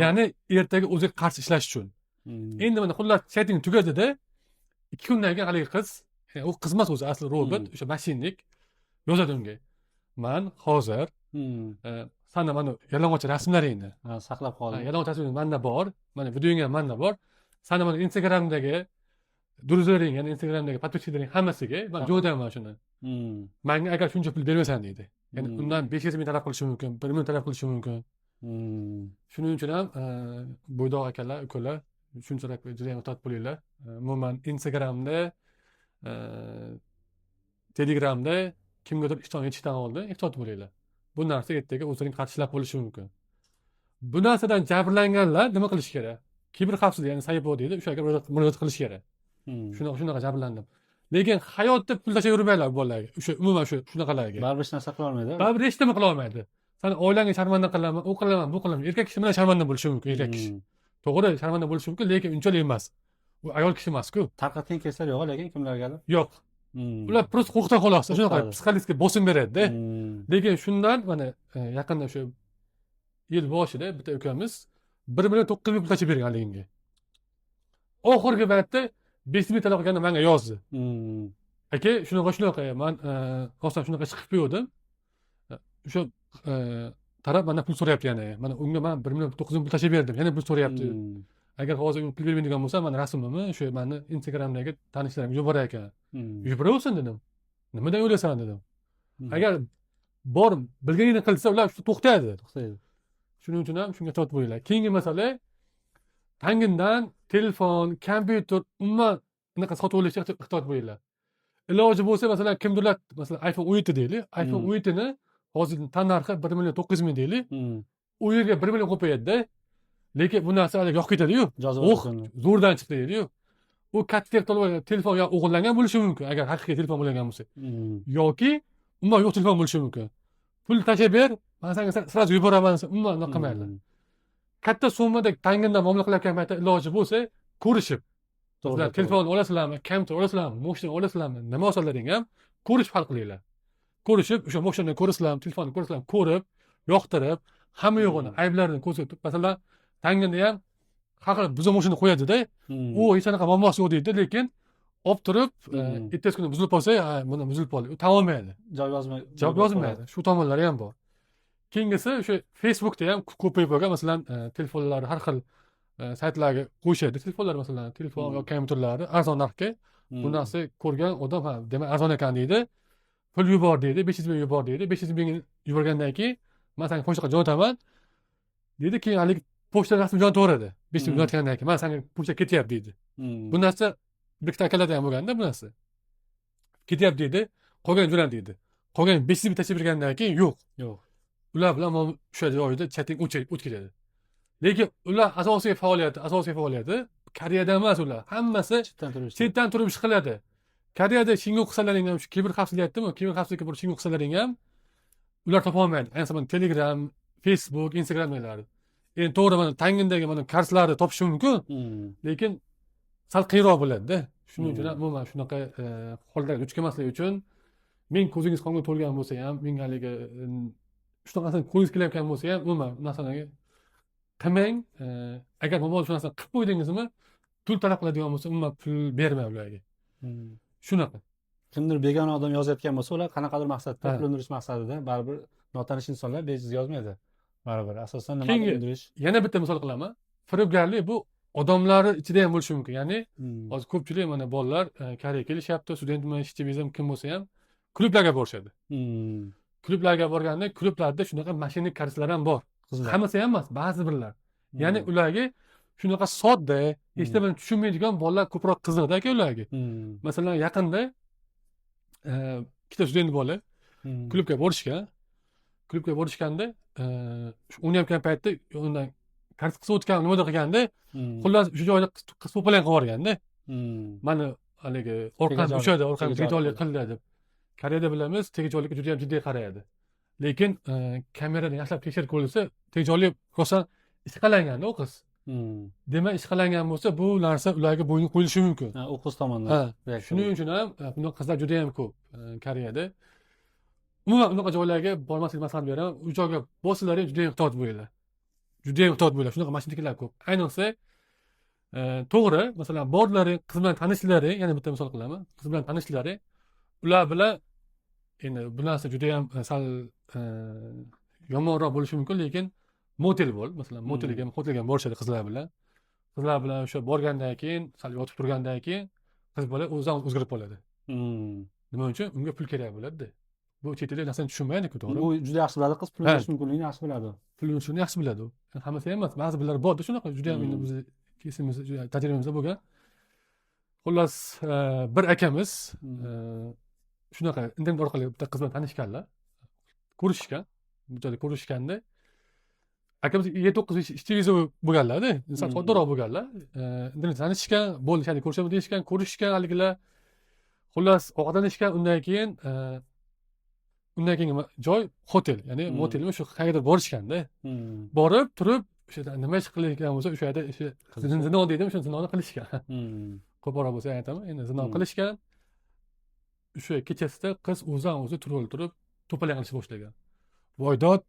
Ya'ni ertaga o'ziga qarshi ishlash uchun. Endi mana xullas chatting tugadida 2 kundan keyin haligi qiz, u qiz emas o'zi, asli robot, o'sha mashinnik yozadi unga. Men hozir sana mana yalang'och rasmlaringni saqlab qoldim. Yalang'och rasmlaring menda bor, mana videoing ham menda bor. Sana mana Instagramdagi do'stlaring, ya'ni Instagramdagi podpischalaring hammasiga men jo'nataman shuni. Menga agar shuncha pul bermasan deydi. Ya'ni undan 500 ming talab qilishi mumkin, 1 million talab qilishi mumkin. Shuning uchun ham bo'ydoq akalar, ukalar shunchalik juda ham ehtiyot bo'linglar. Umuman Instagramda, Telegramda kimgadir ishton yetishdan oldin ehtiyot bo'linglar. Bu narsa ertaga o'zining qarshilar bo'lishi mumkin. Bu narsadan jabrlanganlar nima qilish kerak? Kiberxavfsizlik, ya'ni saybo deydi, o'shaga murojaat qilish kerak. Shunaqa jabrlandim. Lekin hayotda pul tashlab yurmanglar bolalarga. O'sha umuman shunaqalarga. Baribir hech narsa qila olmaydi. Baribir hech nima qila olmaydi. Sen oilangga sharmanda qilaman, u qilaman, bu qilaman. Erkak kishi bilan sharmanda bo'lishi mumkin, erkak kishi. To'g'ri, sharmanda bo'lishi mumkin, lekin unchalik emas. U ayol kishi emas-ku. Tarqatgan keyslar yo'q, lekin kimlargadir? Yo'q. Ular просто qo'rqdan xolos, shunaqa psixologik bosim beradi-da. Lekin shundan mana yaqinda o'sha yil boshida bitta ukamiz 1 million 900 ming pul tashib bergan haliginga. Oxirgi paytda 5 ming talab qilganda menga yozdi. Aka, shunaqa, men rostdan shunaqa chiqib qo'ydim. O'sha taraf mendan pul so'rayapti yana. Mana unga men 1 million 900 ming pul tashib berdim. Yana pul so'rayapti. Agar hozir pul bermaydigan bo'lsa, men rasmimni o'sha meni Instagramdagi tanishlarimga yuborar ekan. Yuboraversin dedim. Nimadan o'ylaysan dedim. Agar bor bilganingni qilsa, ular to'xtaydi. Shuning uchun ham shunga ehtiyot bo'linglar. Keyingi masala tangindan telefon, kompyuter, umuman unaqa sotib olishga ehtiyot bo'linglar. Iloji bo'lsa, masalan, kimdirlar, masalan, iPhone 17 deylik. iPhone 17 ni hozir tan narxi 1 million 900 ming deylik. U yerga 1 million qo'yadi-da. Lekin bu narsa hali yo'q ketadi-yu. Zo'rdan chiqdi deydi-yu. U katta telefon yo o'g'irlangan bo'lishi mumkin, agar haqiqiy telefon bo'lgan bo'lsa. Yoki umuman yo'q telefon bo'lishi mumkin. Pul tashab ber, men senga sразу yuboraman desa, umuman unaqa qilmaydi. Katta summada tangindan muomala qilayotgan paytda iloji bo'lsa, ko'rishib. To'g'ri, telefon olasizlarmi, kompyuter olasizlarmi, mashina olasizlarmi, nima olsalaring ham ko'rishib hal qilinglar. Ko'rishib, o'sha mashinani ko'rasizlarmi, telefonni ko'rasizlarmi, ko'rib, yoqtirib, hamma yo'g'ini, ayblarini ko'rsatib, masalan, tanginda ham har xil buzib mashina qo'yadi-da. U hech qanaqa muammosi yo'q deydi, lekin olib turib, ertasi kuni buzilib qolsa, buni buzilib qoldi. U tavolmaydi. Javob yozmaydi. Shu tomonlari ham bor. Keyingisi o'sha Facebookda ham ko'payib bo'lgan, masalan, telefonlar har xil saytlarga qo'yishadi. Telefonlar masalan, telefon yoki kompyuterlarni arzon narxga bu narsa ko'rgan odam, ha, demak arzon ekan deydi. Pul yubor deydi, 500 ming yubor deydi. 500 ming yuborgandan keyin men senga pochtaga jo'nataman deydi. Keyin hali pochta rasmi jo'nataveradi. 500 ming jo'natgandan keyin men senga pochta ketyapti deydi. Bu narsa bir ikkita akalarda ham bo'lganda bu narsa. Ketyapti deydi, qolgan jo'nat deydi. Qolgan 500 ming tashib bergandan keyin yo'q. Ular bilan o'sha joyda chatting o'tkazadi. Lekin ular asosiy faoliyati Koreyada emas ular. Hammasi chetdan turib ish qiladi. Koreyada shingo qilsalaring ham, shu kiberxavfsizlik aytdimmi? Kiberxavfsizlikka bir shingo qilsalaring ham ular topa olmaydi. Ayniqsa Telegram, Facebook, Instagramlar. Endi to'g'ri mana tangindagi mana karslarni topish mumkin. Lekin sal qiyinroq bo'ladi-da. Shuning uchun umuman shunaqa hollarga duch kelmaslik uchun men ko'zingiz qonga to'lgan bo'lsa ham, men haligi shunaqasini qo'yingiz kelayotgan bo'lsa ham, umuman narsalarga qilmang. Agar mo'mol shu narsani qilib qo'ydingizmi, pul talab qiladigan bo'lsa, umuman pul bermang ularga. Shunaqa. Kimdir begona odam yozayotgan bo'lsa, ular qanaqadir maqsadda, pul undirish maqsadida baribir notanish insonlar bejiz yozmaydi. Baribir asosan nima undirish. Yana bitta misol qilaman. Firibgarlik bu odamlari ichida ham bo'lishi mumkin. Ya'ni Hmm. hozir ko'pchilik mana bolalar Koreyaga kelishyapti, studentmi, ishchi vizami kim bo'lsa ham klublarga borishadi. Hmm. Klublarga borganda klublarda shunaqa mashinalik koreyslar ham bor. Qizlar. Hammasi ham emas, ba'zi birlar. Ya'ni Hmm. ularga shunaqa sodda, hech nimani tushunmaydigan bolalar ko'proq qiziqdi aka ularga. Hmm. Masalan, yaqinda ikkita student bola Hmm. klubga borishgan. Klubga borishganda shu o'ynayotgan paytda undan kars qilsa o'tgan nimadir qilganda, Hmm. xullas shu joyda qiz po'palang qilib yuborganda, Hmm. mani haligi orqam Tegajog'lik- o'shada orqam tegajog'lik tegajog'lik qildi deb. Koreyada bilamiz, tegajog'likka juda ham jiddiy qaraydi. Lekin kameradan yaxshilab tekshirib ko'rilsa, tegajog'lik rosa ishqalanganda u qiz. Hmm. Demak, ishqalangan bo'lsa, bu narsa ularga bo'yni qo'yilishi mumkin. Ha, u qiz tomonidan. Ha, reaksiya shuning uchun ham bunday qizlar juda ham ko'p Koreyada. Umuman unaqa joylarga bormaslik maslahat beraman. U joyga borsanglar ham juda ham ehtiyot bo'linglar. Juda ham ehtiyot bo'linglar. Shunaqa mashinadagilar ko'p. Ayniqsa to'g'ri, masalan, bordilaring, qiz bilan tanishlaring, yana bitta misol qilaman. Qiz bilan tanishlaring. Ular bilan endi bu narsa juda ham sal yomonroq bo'lishi mumkin, lekin motel bo'l, masalan, motelga ham, hotelga ham borishadi qizlar bilan. Qizlar bilan o'sha borgandan keyin, sal yotib turgandan keyin qiz bola o'zidan o'zgarib qoladi. Hmm. Nima uchun? Unga pul kerak bo'ladi. Bu chet ellik narsani tushunmaydi-ku, to'g'ri? Bu juda yaxshi biladi, qiz pul Ha. berish mumkinligini yaxshi biladi. Pul uchun yaxshi biladi u. Hammasi ham emas, ba'zi birlar borda shunaqa juda ham endi Hmm. bizni kesimizda, juda tajribamizda bo'lgan. Xullas, bir akamiz shunaqa internet orqali bitta qiz bilan tanishganlar. Ko'rishgan. Bu joyda ko'rishganda akamiz 7-9 ishchi viza bo'lganlar-da. Inson soddaroq bo'lganlar. Internetda tanishgan, bo'ldi, shunday ko'rishamiz deyishgan, ko'rishgan haligilar. Xullas, ovqatlanishgan, undan keyin joy hotel, ya'ni motelmi shu qayerdir borishganda. Hmm. Borib, turib, o'sha nima ish qilayotgan bo'lsa, o'sha yerda zino deydimi, o'sha zinoni qilishgan. Hmm. Ko'proq bo'lsa aytaman, endi zino Hmm. qilishgan. O'sha kechasida qiz o'zidan o'zi turib turib, to'palak qilishni boshlagan. Voydod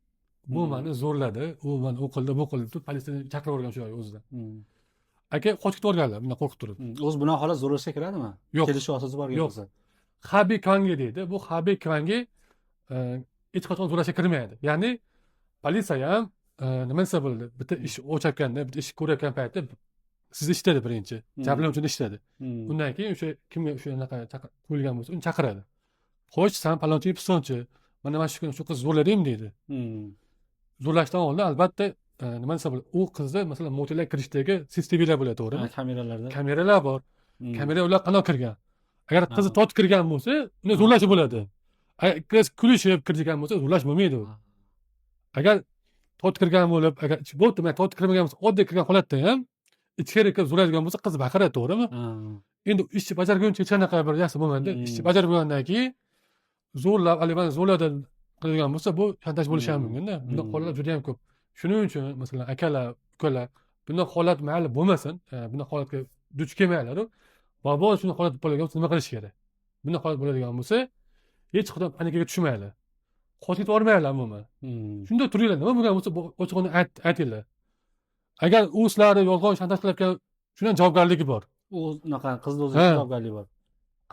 bu meni zo'rladi, u meni u qildi, bu qildi deb politsiyani chaqirib yuborgan shu o'zidan. Hmm. Aka qochib ketganlar, bundan qo'rqib turib. Hmm. O'zi bunaqa holat zo'rlashga kiradimi? Yo'q. Kelishuv asosida borgan Yo'q. bo'lsa. Habi Kangi deydi. Bu Habi Kangi hech qachon zo'rlashga kirmaydi. Ya'ni politsiya ham nima desa bo'ladi? Bitta ish o'chayotganda, bitta ish ko'rayotgan paytda sizni eshitadi birinchi. Jabrlanuvchini eshitadi. Hmm. Undan keyin o'sha kimga o'shanaqa qo'yilgan bo'lsa, uni chaqiradi. Xo'sh, san palonchi pistonchi, mana shu kuni shu qiz zo'rladim deydi. Hmm. Zo'rlashdan oldin albatta nima desa bo'ladi? U qizni masalan motelga kirishdagi CCTV'lar bo'ladi, to'g'rimi? Ha, kameralarda. Kameralar bor. Hmm. Kamera ular qanday kirgan? Agar qizni Ha. tortib kirgan bo'lsa, uni zo'rlash bo'ladi. Agar qiz kulishib kirgan bo'lsa, zo'rlash bo'lmaydi u. Agar tortib kirgan bo'lib, agar bo'pti, men tortib kirmagan bo'lsa, oddiy kirgan holatda ham ichkari kirib zo'rlaydigan bo'lsa, qiz baqiradi, to'g'rimi? Ha. Endi ishchi bajarguncha hech qanaqa bir yaxshi bo'lmaydi. Ishchi bajarib bo'lgandan keyin zo'rlab, alibani zo'rladi qiladigan bo'lsa, bu shantaj bo'lishi ham mumkin-da. Bunday holatlar juda ham ko'p. Shuning uchun masalan akalar, ukalar bunday holat mayli bo'lmasin, bunday holatga duch kelmaylar-u. Bobo shunday holat bo'ladigan bo'lsa nima qilish kerak? Bunday holat bo'ladigan bo'lsa, hech qachon panikaga tushmaylar. Qochib ketvormaylar umuman. Hmm. Shunda turinglar, nima bo'lgan bo'lsa ochiqni aytinglar. Agar u sizlarni yolg'on shantaj qilayotgan, shundan javobgarligi bor. U unaqa qizni o'zi Ha. javobgarligi bor.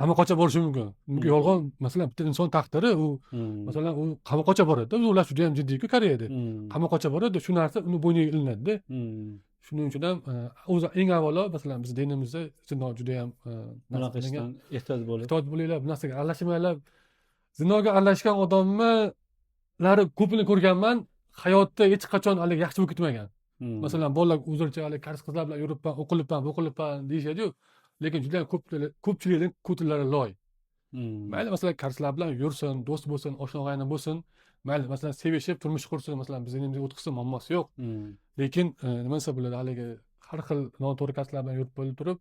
Qamoqqa bo'lishi mumkin. Chunki yolg'on masalan bitta inson taqdiri u Hmm. masalan u qamoqqa boradi. Ular juda ham jiddiy-ku Koreyada. Hmm. Qamoqqa boradi, shu narsa uni bo'yniga ilinadi-da. Hmm. Shuning uchun ham o'zi eng avvalo masalan biz dinimizda zino juda ham Bunaqa ishdan ehtiyot bo'ling. ehtiyot bo'linglar, bu narsaga aralashmanglar. Zinoga aralashgan odamlari ko'pini ko'rganman, hayotda hech qachon hali yaxshi bo'lib ketmagan. Hmm. Masalan, bolalar o'zlaricha hali kars qizlar bilan yuribman, o'qilibman, bu qilibman deyishadi-yu. Lekin juda ham ko'pchilikning ko'zlari loy. Hmm. Mayli masalan karslar bilan yursin, do'st bo'lsin, oshna og'ayni bo'lsin, mayli masalan sevishib turmush qursin, masalan biz dinimizga o'tqizsin, muammosi yo'q. Hmm. Lekin nima desa bo'ladi, haligi har xil noto'g'ri karslar bilan yurib bo'lib turib,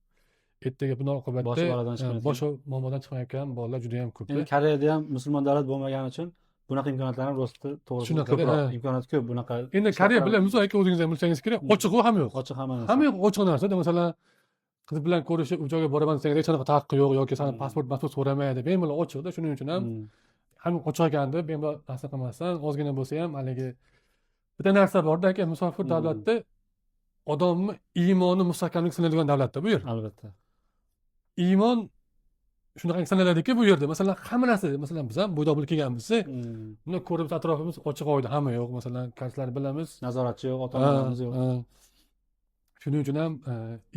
ertaga bunday oqibatda Boshi balodan chiqmayotgan. boshi muammodan chiqmayotgan bolalar juda ham ko'p. Endi Koreyada ham musulmon davlat bo'lmagani uchun bunaqa imkoniyatlar ham rosti to'g'risida Shunaqa, ko'proq ha. imkoniyat ko'p bunaqa. Endi Koreya bilamiz, aka o'zingiz ham bilsangiz kerak, ochig'i ham yo'q. Ochiq hamma narsa. Hamma yo'q ochiq narsa. Masalan, qiz bilan ko'rishib, u joyga boraman desangizda hech qanaqa taqiq yo'q yoki sana pasport so'ramaydi. Bemalol ochiqda, shuning uchun ham ham ochiq ekanda bemalol narsa qilmasdan, ozgina bo'lsa ham haligi bitta narsa borda, aka, musofir davlatda odamni iymoni mustahkamlik sinadigan davlatda bu yer. Albatta. Iymon shunaqa sanaladiki bu yerda. Masalan, hamma narsa, masalan biz ham bo'ydoq bo'lib kelganmiz. Buni ko'rib atrofimiz ochiq oyda hamma yo'q. Masalan, karslar bilamiz. Nazoratchi yo'q, ota-onamiz yo'q. Shuning uchun ham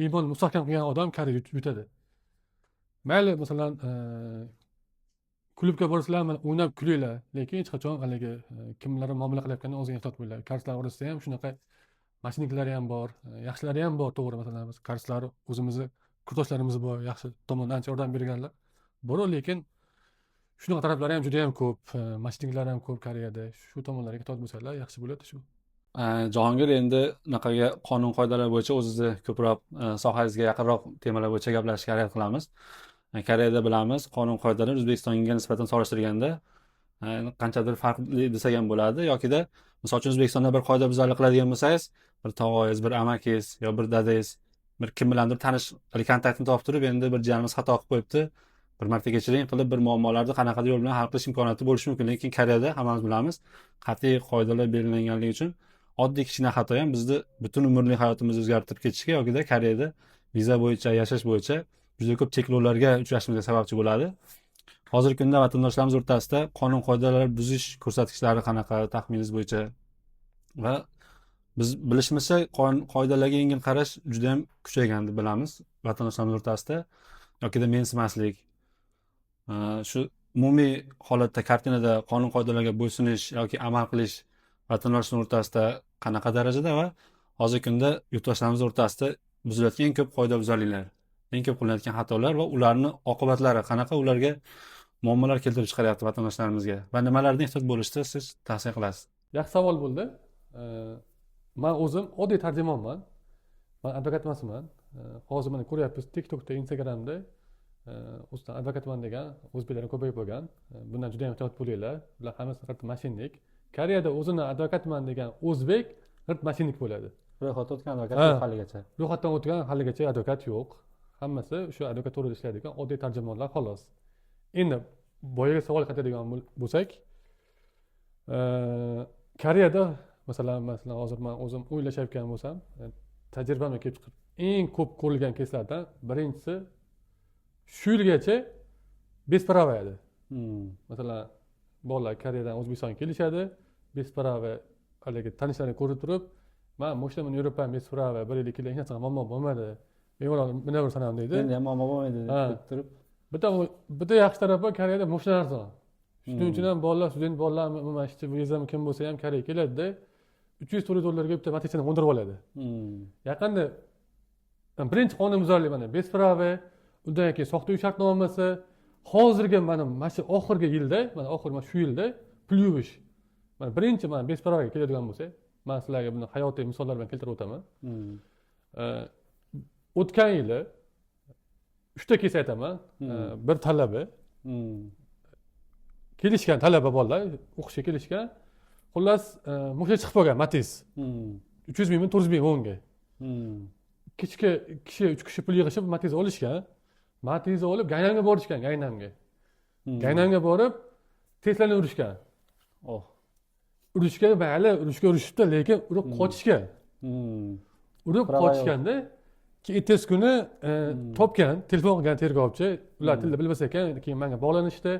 iymon mustahkam qilgan odam Koreyaga yutadi. Mayli, masalan, klubga borsizlar, mana o'ynab kulinglar, lekin hech qachon haligi kimlar muomala qilayotganini o'zingizga ehtiyot bo'linglar. Koreyslar orasida ham shunaqa mashinniklari ham bor, yaxshilari ham bor, to'g'ri. Masalan, biz koreyslar o'zimizni kursdoshlarimiz bor, yaxshi tomondan ancha yordam berganlar bor, lekin shunaqa taraflari ham juda ham ko'p, mashinniklar ham ko'p Koreyada. Shu tomonlarga ehtiyot bo'lsalar yaxshi bo'ladi shu. Jahongir, endi bunaqaga qonun qoidalar bo'yicha o'zizni ko'proq sohangizga yaqinroq temalar bo'yicha gaplashishga harakat qilamiz. Koreyada bilamiz, qonun qoidalar O'zbekistonga nisbatan solishtirganda qanchadir farqli desak ham bo'ladi, yokida misol uchun O'zbekistonda bir qoidabuzarlik qiladigan bo'lsangiz, bir tog'oyingiz, bir amakingiz yo bir dadangiz bir kim bilandir tanish kontaktni topib turib, endi bir jiyanimiz xato qilib qo'yibdi, bir marta kechiring qilib bir muammolarni qanaqadir yo'l bilan hal qilish imkoniyati bo'lishi mumkin. Lekin Koreyada hammamiz bilamiz, qat'iy qoidalar belgilanganligi uchun oddiy kichkina xato ham bizni butun umrlik hayotimizni o'zgartirib ketishiga yokida Koreyada viza bo'yicha, yashash bo'yicha juda ko'p cheklovlarga uchrashimizga sababchi bo'ladi. Hozirgi kunda vatandoshlarimiz o'rtasida qonun qoidalar buzish ko'rsatkichlari qanaqa taxminingiz bo'yicha? Va biz bilishimizcha qoidalarga yengil qarash juda ham kuchaygan deb bilamiz vatandoshlarimiz o'rtasida. Yokida mensimaslik, shu umumiy holatda kartinada qonun qoidalarga bo'ysunish yoki amal qilish vatandoshlar o'rtasida qanaqa darajada va hozirgi kunda yurtdoshlarimiz o'rtasida buzilayotgan eng ko'p qoidabuzarliklar, eng ko'p qilinayotgan xatolar va ularni oqibatlari qanaqa, ularga muammolar keltirib chiqaryapti vatandoshlarimizga va nimalardan ehtiyot bo'lishni siz tavsiya qilasiz? Yaxshi savol bo'ldi. Men o'zim oddiy tarjimonman. Men advokat emasman. Hozir mana ko'ryapsiz, TikTokda, Instagramda o'zdan advokatman degan o'zbeklar ko'payib qolgan. Bundan juda ham ehtiyot bo'linglar. Ular hammasi g'irt mashinnik. Koreyada o'zini advokatman degan o'zbek g'irt mashinnik bo'ladi. Ro'yxatdan o'tgan advokat yo'q haligacha. Ro'yxatdan o'tgan haligacha advokat yo'q. Hammasi shu advokaturada ishlaydigan oddiy tarjimonlar xolos. Endi boyaga savol qaytadigan bo'lsak, Koreyada masalan hozir men o'zim o'ylashayotgan bo'lsam, tajribamga kelib chiqib eng ko'p ko'rilgan keyslardan birinchisi shu yilgacha besprava edi. Masalan, bolalar Koreyadan O'zbekistonga kelishadi, besprava haligi tanishlarini ko'rib turib, men mo'shtaman Yevropadan besprava 1 yil 2 yil hech narsa muammo bo'lmadi. Bemalol minaversanam deydi. Endi ham muammo bo'lmaydi deb turib. Bitta yaxshi tarafi Koreyada mo'shta arzon. Shuning uchun ham bolalar, student bolalar, umuman ishchi vizami kim bo'lsa ham Koreyaga keladi-da, $300-$400 bitta matematikani qo'ndirib oladi. Yaqinda birinchi qonunbuzarlik mana besprava, undan keyin soxta uy shartnomasi, hozirgi mana shu oxirgi yilda, mana shu yilda pul yuvish. Mana birinchi mana bespravaga keladigan bo'lsa, men sizlarga buni hayotiy misollar bilan keltirib o'taman. O'tgan yili 3 ta keys aytaman. Bir talaba kelishgan, talaba bolalar o'qishga kelishgan. Xullas, mo'sha chiqib qolgan Matiz. 300 ming, 400 ming o'nga. Kichik kishi 3 kishi pul yig'ishib Matiz olishgan. Matiz olib Gaynamga borishgan, Gaynamga. Gaynamga borib Teslani urishgan. Urishga mayli, urishibdi, lekin urib qochishgan. Urib qochganda ertasi kuni topgan, telefon qilgan tergovchi, ular tilda bilmas ekan, keyin menga bog'lanishdi.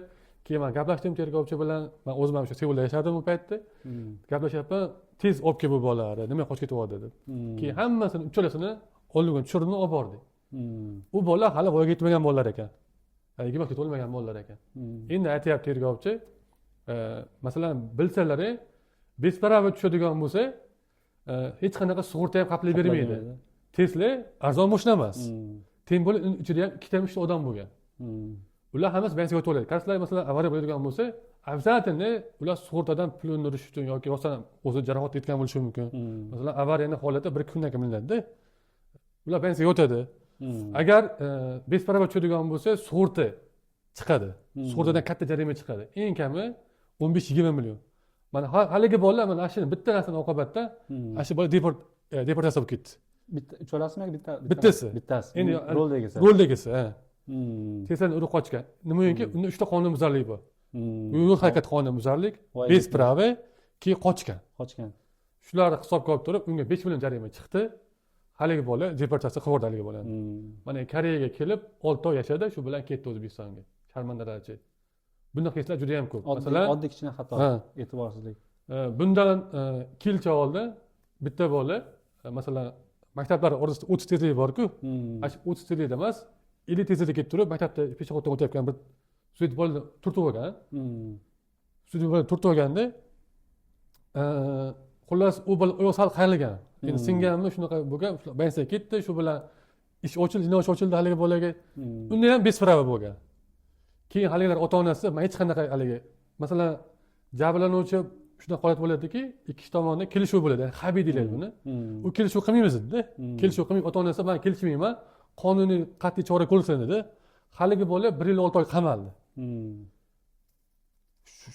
Keyin men gaplashdim tergovchi bilan. Men o'zim ham o'sha Seulda yashardim u paytda. Gaplashyapman, tez olib kel bu bolalarni, nima qochib ketyapti dedi. Keyin hammasini, uchalasini oldiga tushirdim, olib bordik. U bolalar hali voyaga yetmagan bolalar ekan. 20 ga to'lmagan bolalar ekan. Endi aytayapti tergovchi, masalan, bilsalar, besprava tushadigan bo'lsa, hech qanaqa sug'urta ham qoplayib bermaydi. Tesla arzon mashina emas. Teng bo'lib, ichida ham 2 ta 3 ta odam bo'lgan. Ular hammasi bensinga o'tib oladi. Qarslar masalan avariya bo'ladigan bo'lsa, обязательно ular sug'urtadan pul undirish uchun yoki rostdan o'zi jarohat yetgan bo'lishi mumkin. Masalan, avariyani holati 1-2 kundan keyin bilinadi-da. Ular bensinga o'tadi. Agar besprava tushadigan bo'lsa, sug'urta chiqadi. Sug'urtadan katta jarima chiqadi. Eng kami 15-20 million. Mana haligi bolalar mana shuni bitta narsani oqibatda shu bola deportatsiya bo'lib ketdi. Bitta uchalasizmi yoki bittasi? Bittasi. Endi roldagisi. Roldagisi, ha. Teslani urib qochgan. Nima uchunki, unda 3 ta qonunbuzarlik bor. Yo'l harakati qonunbuzarlik, besprava, keyin qochgan. Shularni hisobga olib turib, unga 5 million jarima chiqdi. Haligi bola deportatsiya qilib yubordi bo'ladi. Mana Koreyaga kelib 6 oy yashadi, shu bilan ketdi O'zbekistonga. Sharmandalarchi. Bunday keyslar juda ham ko'p. Masalan, oddiy kichkina xato, e'tiborsizlik. Bundan 2 yilcha oldin bitta bola, masalan, maktablar orasida 30 tezlik bor-ku. Hmm. Shu 30 tezlikda emas, 50 tezlikda kelib turib, maktabda peshobxonadan o'tayotgan bir student bola turtib olgan. Hmm. Student bola turtib olganda, xullas u bola oyoq sal qayrilgan. Endi singanmi shunaqa bo'lgan, bansa ketdi, shu bilan ish ochildi, jinoyat ochildi haligi bolaga. Unda ham besprava bo'lgan. Keyin haligilar ota-onasi men hech qanaqa haligi, masalan, jabrlanuvchi shunaqa holat bo'ladiki, ikki tomonda kelishuv bo'ladi. Yani habiy deyiladi buni. U kelishuv qilmaymiz dedi. Kelishuv qilmay ota-onasi men kelishmayman, qonuniy qat'iy chora ko'rsin dedi. Haligi bola 1 yil 6 oy qamaldi.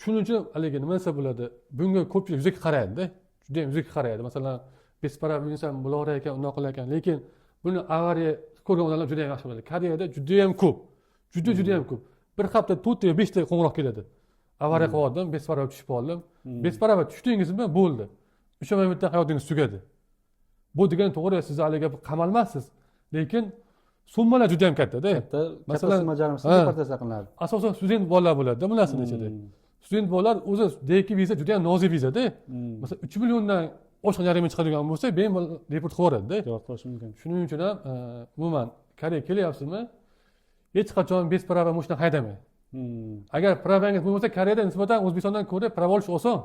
Shuning uchun haligi nima desa bo'ladi? Bunga ko'pchilik yuzaki qaraydi-da. Juda ham yuzaki qaraydi. Masalan, besprava inson bular ekan, unaqa qilar ekan, lekin buni avariya ko'rgan odamlar juda ham yaxshi biladi. Koreyada juda ham ko'p. Juda ham ko'p. Bir hafta 4 ta 5 ta qo'ng'iroq keladi. Avariya qildim, besprava tushib qoldim. Besprava tushdingizmi, bo'ldi. O'sha momentda hayotingiz tugadi. Bu degan to'g'ri, siz haliga qamalmassiz, lekin summalar juda ham katta-da. Masalan, summa jarimasiga deportatsiya qilinadi. Asosan student bolalar bo'ladi-da, bu narsani ichida. Student bolalar o'zi D2 viza juda ham nozik viza-da. Masalan, 3 milliondan oshiq jarima chiqadigan bo'lsa, bemalol deport qilib yuboradi-da. Javob qilish mumkin. Shuning uchun ham umuman Koreya kelyapsizmi? Hech qachon besprava moshina haydamang. Agar pravangiz bo'lmasa, Koreyada nisbatan O'zbekistondan ko'ra prava olish oson.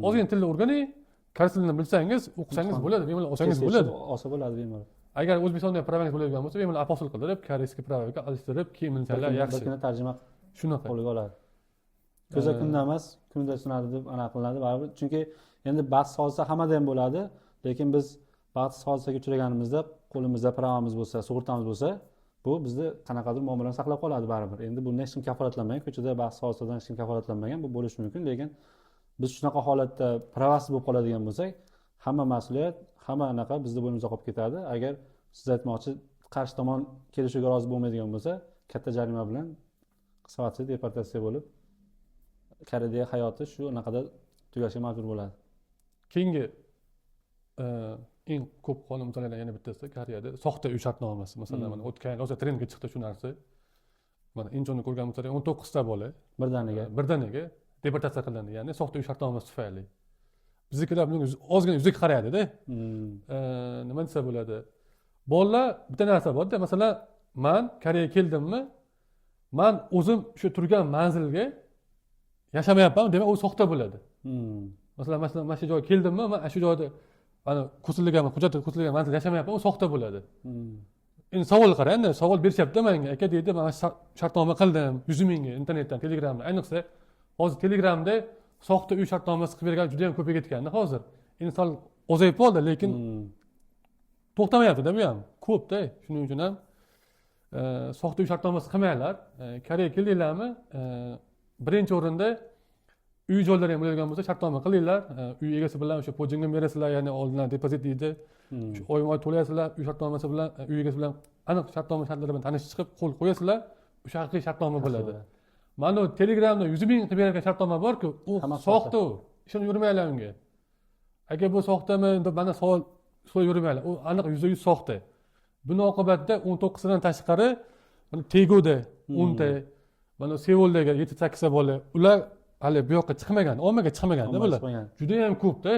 Ozgina tilni o'rganing, koreys tilini bilsangiz, o'qisangiz bo'ladi, bemalol olsangiz bo'ladi. Olsa bo'ladi bemalol. Agar O'zbekistonda pravangiz bo'ladigan bo'lsa, bemalol apostol qildirib, koreyskiy pravaga alishtirib, keyin bilsanlar yaxshi. Bir kunda tarjima Shunaqa. qo'lga oladi. Ko'za kunda emas, kunda sinadi deb aniq qilinadi baribir. Chunki endi baxt hodisa hammada ham bo'ladi, lekin biz baxt hodisaga uchraganimizda qo'limizda pravamiz bo'lsa, sug'urtamiz bo'lsa, bu bizni qanaqadir muomalani saqlab qoladi baribir. Endi bundan hech kim kafolatlanmagan, ko'chada baxt hodisadan hech kim kafolatlanmagan, bu bo'lishi mumkin, lekin biz shunaqa holatda pravasiz bo'lib qoladigan bo'lsak, hamma mas'uliyat, hamma anaqa bizni bo'ynimizga qolib ketadi. Agar siz aytmoqchi qarshi tomon kelishuvga rozi bo'lmaydigan bo'lsa, katta jarima bilan qisqa vaqtda deportatsiya bo'lib, Koreyada hayoti shu anaqada tugashga majbur bo'ladi. Keyingi eng ko'p qonun imzolagan yana bittasi Koreyada soxta uy shartnomasi. Masalan, mana o'tgan o'sha trendga chiqdi shu narsa. Mana Inchonni ko'rgan bo'lsangiz 19 ta bola birdaniga deportatsiya qilindi, ya'ni soxta uy shartnomasi tufayli. Biznikilar bunga ozgina yuzaki qaraydi-da. Nima desa bo'ladi? Bolalar bitta narsa bor-da, masalan, men Koreyaga keldimmi, men o'zim shu turgan manzilga yashamayapman, demak u soxta bo'ladi. Masalan, mana shu joyga keldimmi, men shu joyda ana ko'rsatilgan hujjatda ko'rsatilgan manzilda yashamayapman, u soxta bo'ladi. Endi savol qarang-da, savol berishyapti menga. Aka deydi, men shartnoma qildim 100 mingga internetdan, Telegramda. Ayniqsa hozir Telegramda soxta uy shartnomasi qilib bergan juda ham ko'payib ketganda hozir. Endi sal ozayib qoldi, lekin to'xtamayapti-da bu ham. Ko'p-da. Shuning uchun ham soxta uy shartnomasi qilmanglar. Koreyaga keldinglarmi? Birinchi o'rinda uy joylari ham bo'ladigan bo'lsa, shartnoma qilinglar. Uy egasi bilan o'sha pojingni berasizlar, ya'ni oldindan depozit deydi. Oyma-oy to'layasizlar, uy shartnomasi bilan, uy egasi bilan aniq shartnoma shartlari bilan tanishib chiqib, qo'l qo'yasizlar. O'sha haqiqiy shartnoma bo'ladi. Mana Telegramda 100 ming qilib bergan shartnoma bor-ku, u soxta. Ishonib yurmanglar unga. Agar bu soxtami, mana savol yurmanglar. U aniq 100% soxta. Buning oqibatida 19 tadan tashqari mana Tegoda 10 ta, mana Seuldagi 7-8 ta bola, ular hali bu yoqqa chiqmagan, ommaga chiqmaganda bular. Juda ham ko'p-da.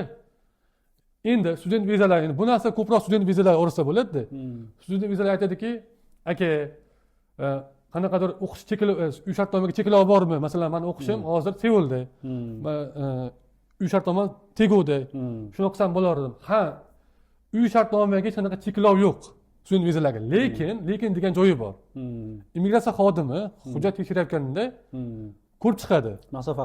Endi student vizalari, endi bu narsa ko'proq student vizalari orasida bo'ladi-da. Student vizalari aytadiki, aka, qanaqadir o'qish cheklov, uy shartnomaga cheklov bormi? Masalan, men o'qishim hozir Seulda. Uy shartnoma Tegoda. Shuni qilsam bo'lardim. Ha, uy shartnomaga hech qanaqa cheklov yo'q. Student vizalariga. Lekin degan joyi bor. Immigratsiya xodimi hujjat tekshirayotganida ko'rib chiqadi. Masofa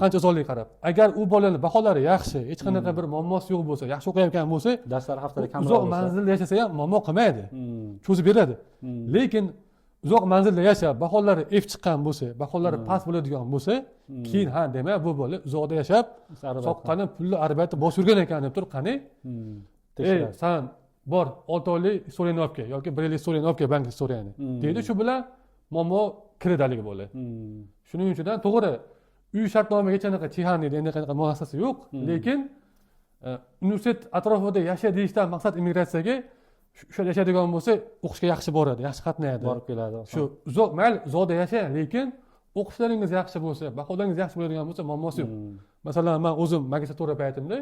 qancha uzoqligiga qarab. Agar u bolaning baholari yaxshi, hech qanaqa bir muammosi yo'q bo'lsa, yaxshi o'qiyotgan bo'lsa, darslar haftada kamroq uzoq manzilda yashasa ham muammo qilmaydi. Cho'zib beradi. Lekin uzoq manzilda yashab, baholari F chiqqan bo'lsa, baholari past bo'ladigan bo'lsa, keyin ha, demak bu bola uzoqda yashab, soqqani pulni arbati bosh yurgan ekan deb turib, qani? San bor 6 oylik historiyani olib kel yoki 1 yillik historiyani olib kel, bank historiyani. Deydi, shu bilan muammo kirdaligi bo'ladi. Shuning uchun ham to'g'ri, uy shartnomaga hech qanaqa chexan deydi, endi qanaqa muassasa yo'q, lekin universitet atrofida yasha deyishdan maqsad immigratsiyaga shu yashaydigan bo'lsa, o'qishga yaxshi boradi, yaxshi qatnayadi. Borib keladi. Shu uzoq, mayli uzoqda yashang, lekin o'qishlaringiz yaxshi bo'lsa, baholaringiz yaxshi bo'ladigan bo'lsa, muammosi yo'q. Masalan, men o'zim magistratura paytimda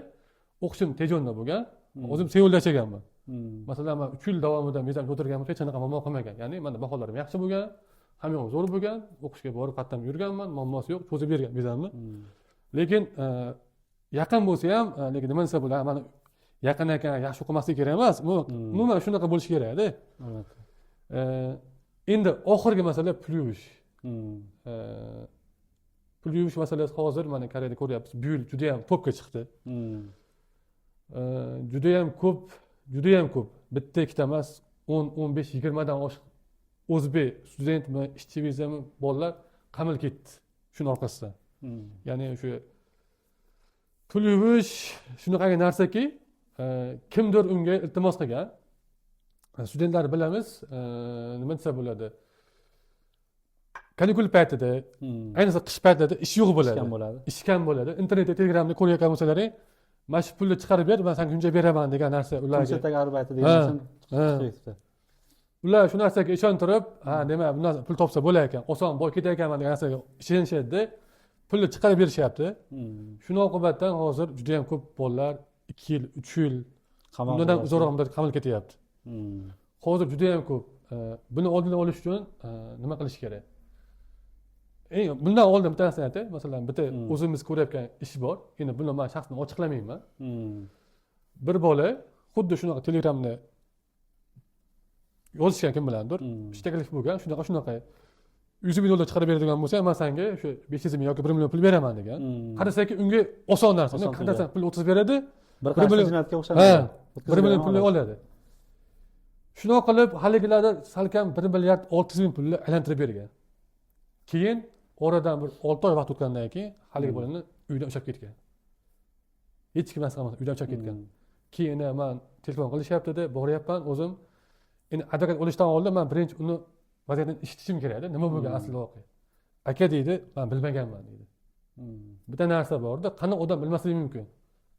o'qishim Tejonda bo'lgan, o'zim Seulda yashaganman. Masalan, men 3 yil davomida mezan ko'targanimda hech qanaqa muammo qilmagan. Ya'ni menda baholarim yaxshi bo'lgan, hamyog'im zo'r bo'lgan, o'qishga borib qattam yurganman, muammosi yo'q, cho'zib bergan mezanni. Lekin yaqin bo'lsa ham, lekin nima desa bo'ladi, mana yaqin ekan, yaxshi o'qimaslik kerak emas. Bu umuman shunaqa bo'lishi kerak-da. Albatta. Endi oxirgi masala pul yuvish. Pul yuvish masalasi hozir mana Koreyada ko'ryapmiz, bu yil juda ham topga chiqdi. Juda ham ko'p. Bitta ikkita emas, 10, 15, 20 dan oshiq o'zbek studentmi, ishchi vizami bolalar qamal ketdi shuning orqasidan. Ya'ni o'sha pul yuvish shunaqangi narsaki, kimdir unga iltimos qilgan. Studentlar bilamiz, nima desa bo'ladi? Kanikul paytida, ayniqsa qish paytida ish yo'q bo'ladi. Ish kam bo'ladi. Internetda, Telegramda ko'rayotgan bo'lsalaring, mana shu pulni chiqarib ber, men senga shuncha beraman degan narsa ularga. Ko'rsatga arbayti degan ular shu narsaga ishontirib, demak, bundan pul topsa bo'lar ekan, oson boy ketayotganman degan narsaga ishonishadi. Pulni chiqarib berishyapti. Shuni oqibatdan hozir juda ham ko'p bolalar 2 yil, 3 yil bundan uzoqroq muddat qamal ketyapti. Hozir juda ham ko'p. Buni oldini olish uchun nima qilish kerak? Bundan oldin bitta narsani aytay. Masalan, bitta o'zimiz ko'rayotgan ish bor. Endi buni men shaxsan ochiqlamayman. Bir bola xuddi shunaqa Telegramda yozishgan kim bilandir. Ish taklif bo'lgan, shunaqa 100 ming dollar chiqarib beradigan bo'lsa, men senga shu 500 ming yoki 1 million pul beraman degan. Qarasaki unga oson narsa. Qandasan pul 30 beradi, 1 million jinoyatga o'xshaydi. 1 million pulni oladi. Shuni qilib, haligilarda salkam 1 milliard 600 ming pulni aylantirib bergan. Keyin oradan bir 6 oy vaqt o'tgandan keyin haligi bolani uydan ushlab ketgan. Hech kim emas, uydan ushlab ketgan. Keyin men telefon qilishyapti-da, boryapman o'zim. Endi advokat olishdan oldin men birinchi uni vaziyatini eshitishim kerak-da, nima bo'lgan asli voqea. Aka deydi, men bilmaganman deydi. Bitta narsa bor-da, qanaqa odam bilmasligi mumkin.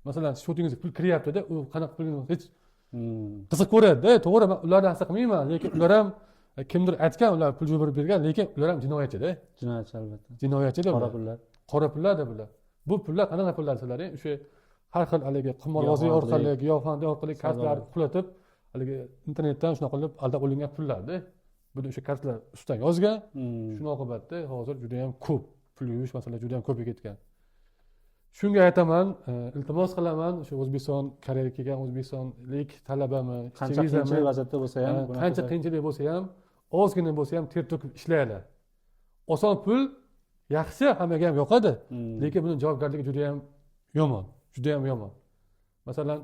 Masalan, shotingizga pul kiryapti-da, u qanaqa pulni hech qiziq ko'radi-da, to'g'ri, men ularni hasa qilmayman, lekin ular ham kimdir aytgan, ular pul yuborib bergan, lekin ular ham jinoyatchi-da. Jinoyatchi albatta. Jinoyatchi-da. Qora pullar. Qora pullar-da bular. Bu pullar qanaqa pullar sizlar? O'sha har xil haligi qimorbozi orqali, giyohvandlik orqali kartalar qulatib, haligi internetdan shunaqa qilib aldab olingan pullar-da. Buni o'sha kartalar ustidan yozgan. Shuning oqibatda hozir juda ham ko'p pul yuvish masalasi juda ham ko'payib ketgan. Shunga aytaman, iltimos qilaman, o'sha O'zbekiston, Koreyaga kelgan o'zbekistonlik talabami, qancha qiyinchilik vaziyatda bo'lsa ham, qancha qiyinchilik bo'lsa ham, ozgina bo'lsa ham ter to'kib ishlaylar. Oson pul yaxshi, hammaga ham yoqadi, lekin buni javobgarligi juda ham yomon, juda ham yomon. Masalan,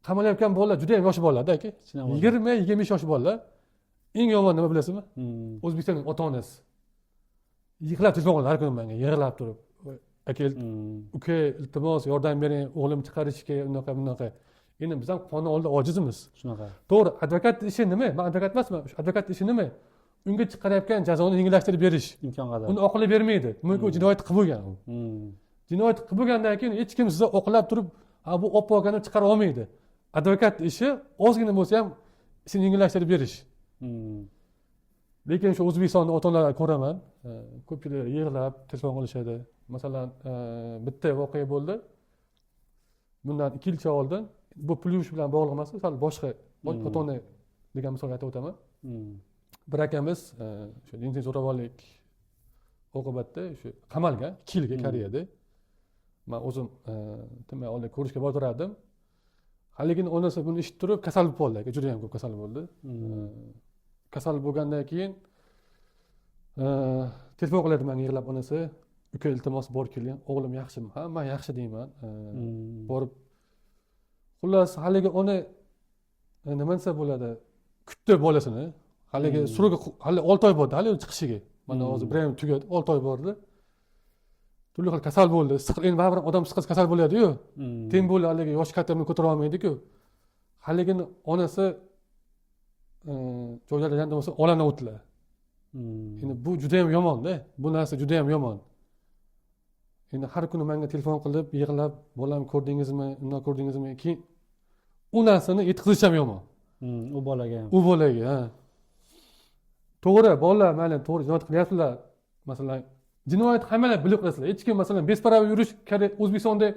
qamalayotgan bolalar juda ham yosh bolalar-da aka. 20-25 yosh bolalar. Eng yomon nima bilasizmi? O'zbekistonning ota-onasi. Yig'lab telefon qiladi har kuni menga, yig'lab turib. Aka, uka, iltimos, yordam bering, o'g'lim chiqarishga, unaqa. Endi biz ham qonun oldida ojizmiz. Shunaqa. To'g'ri, advokat ishi nima? Men advokat emasman. Shu advokat ishi nima? Unga chiqarayotgan jazoni yengillashtirib berish imkon qadar. Uni oqlab bermaydi. Chunki u jinoyat qilib bo'lgan u. Jinoyat qilib bo'lgandan keyin hech kim sizni oqlab turib, bu olib olganini chiqara olmaydi. Advokat ishi ozgina bo'lsa ham ishni yengillashtirib berish. Lekin shu O'zbekistonda ota-onalarni ko'raman, ko'pchilik yig'lab telefon qilishadi. Masalan, bitta voqea bo'ldi. Bundan 2 yilcha oldin, bu pul yuvish bilan bog'liq emas, sal boshqa ota-ona degan misol aytib o'taman. Bir akamiz shu jinsiy zo'ravonlik oqibatda shu qamalgan 2 yilga Koreyada. Men o'zim tinmay oldin ko'rishga bordim. Haligini onasi buni eshitib turib kasal bo'lib qoldi, juda ham ko'p kasal bo'ldi. Kasal bo'lgandan keyin telefon qiladi menga yig'lab onasi, uka iltimos bor keling, o'g'lim yaxshimi? Ha, men yaxshi deyman. Borib xullas haligi ona nima desa bo'ladi? Kutdi bolasini. Haligi suruga hali 6 oy bo'ldi, hali chiqishiga. Mana hozir 1 oy tugadi, 6 oy bordi. Turli xil kasal bo'ldi. Endi baribir odam siqis kasal bo'ladi-yu. Teng bo'ldi haligi yosh kattamni ko'tara olmaydi-ku. Haligini onasi joylardan bo'lsa olamdan o'tdilar. Endi bu juda ham yomon-da. Bu narsa juda ham yomon. Endi har kuni menga telefon qilib, yig'lab, "Bolam ko'rdingizmi? Undan ko'rdingizmi?" Keyin u narsani yetkazish ham yomon. U bolaga ham. U bolaga, ha. To'g'ri, bolalar mayli to'g'ri jinoyat qilyaptilar. Masalan, jinoyat hammalar bilib qilasizlar. Hech kim masalan besparava yurish O'zbekistonda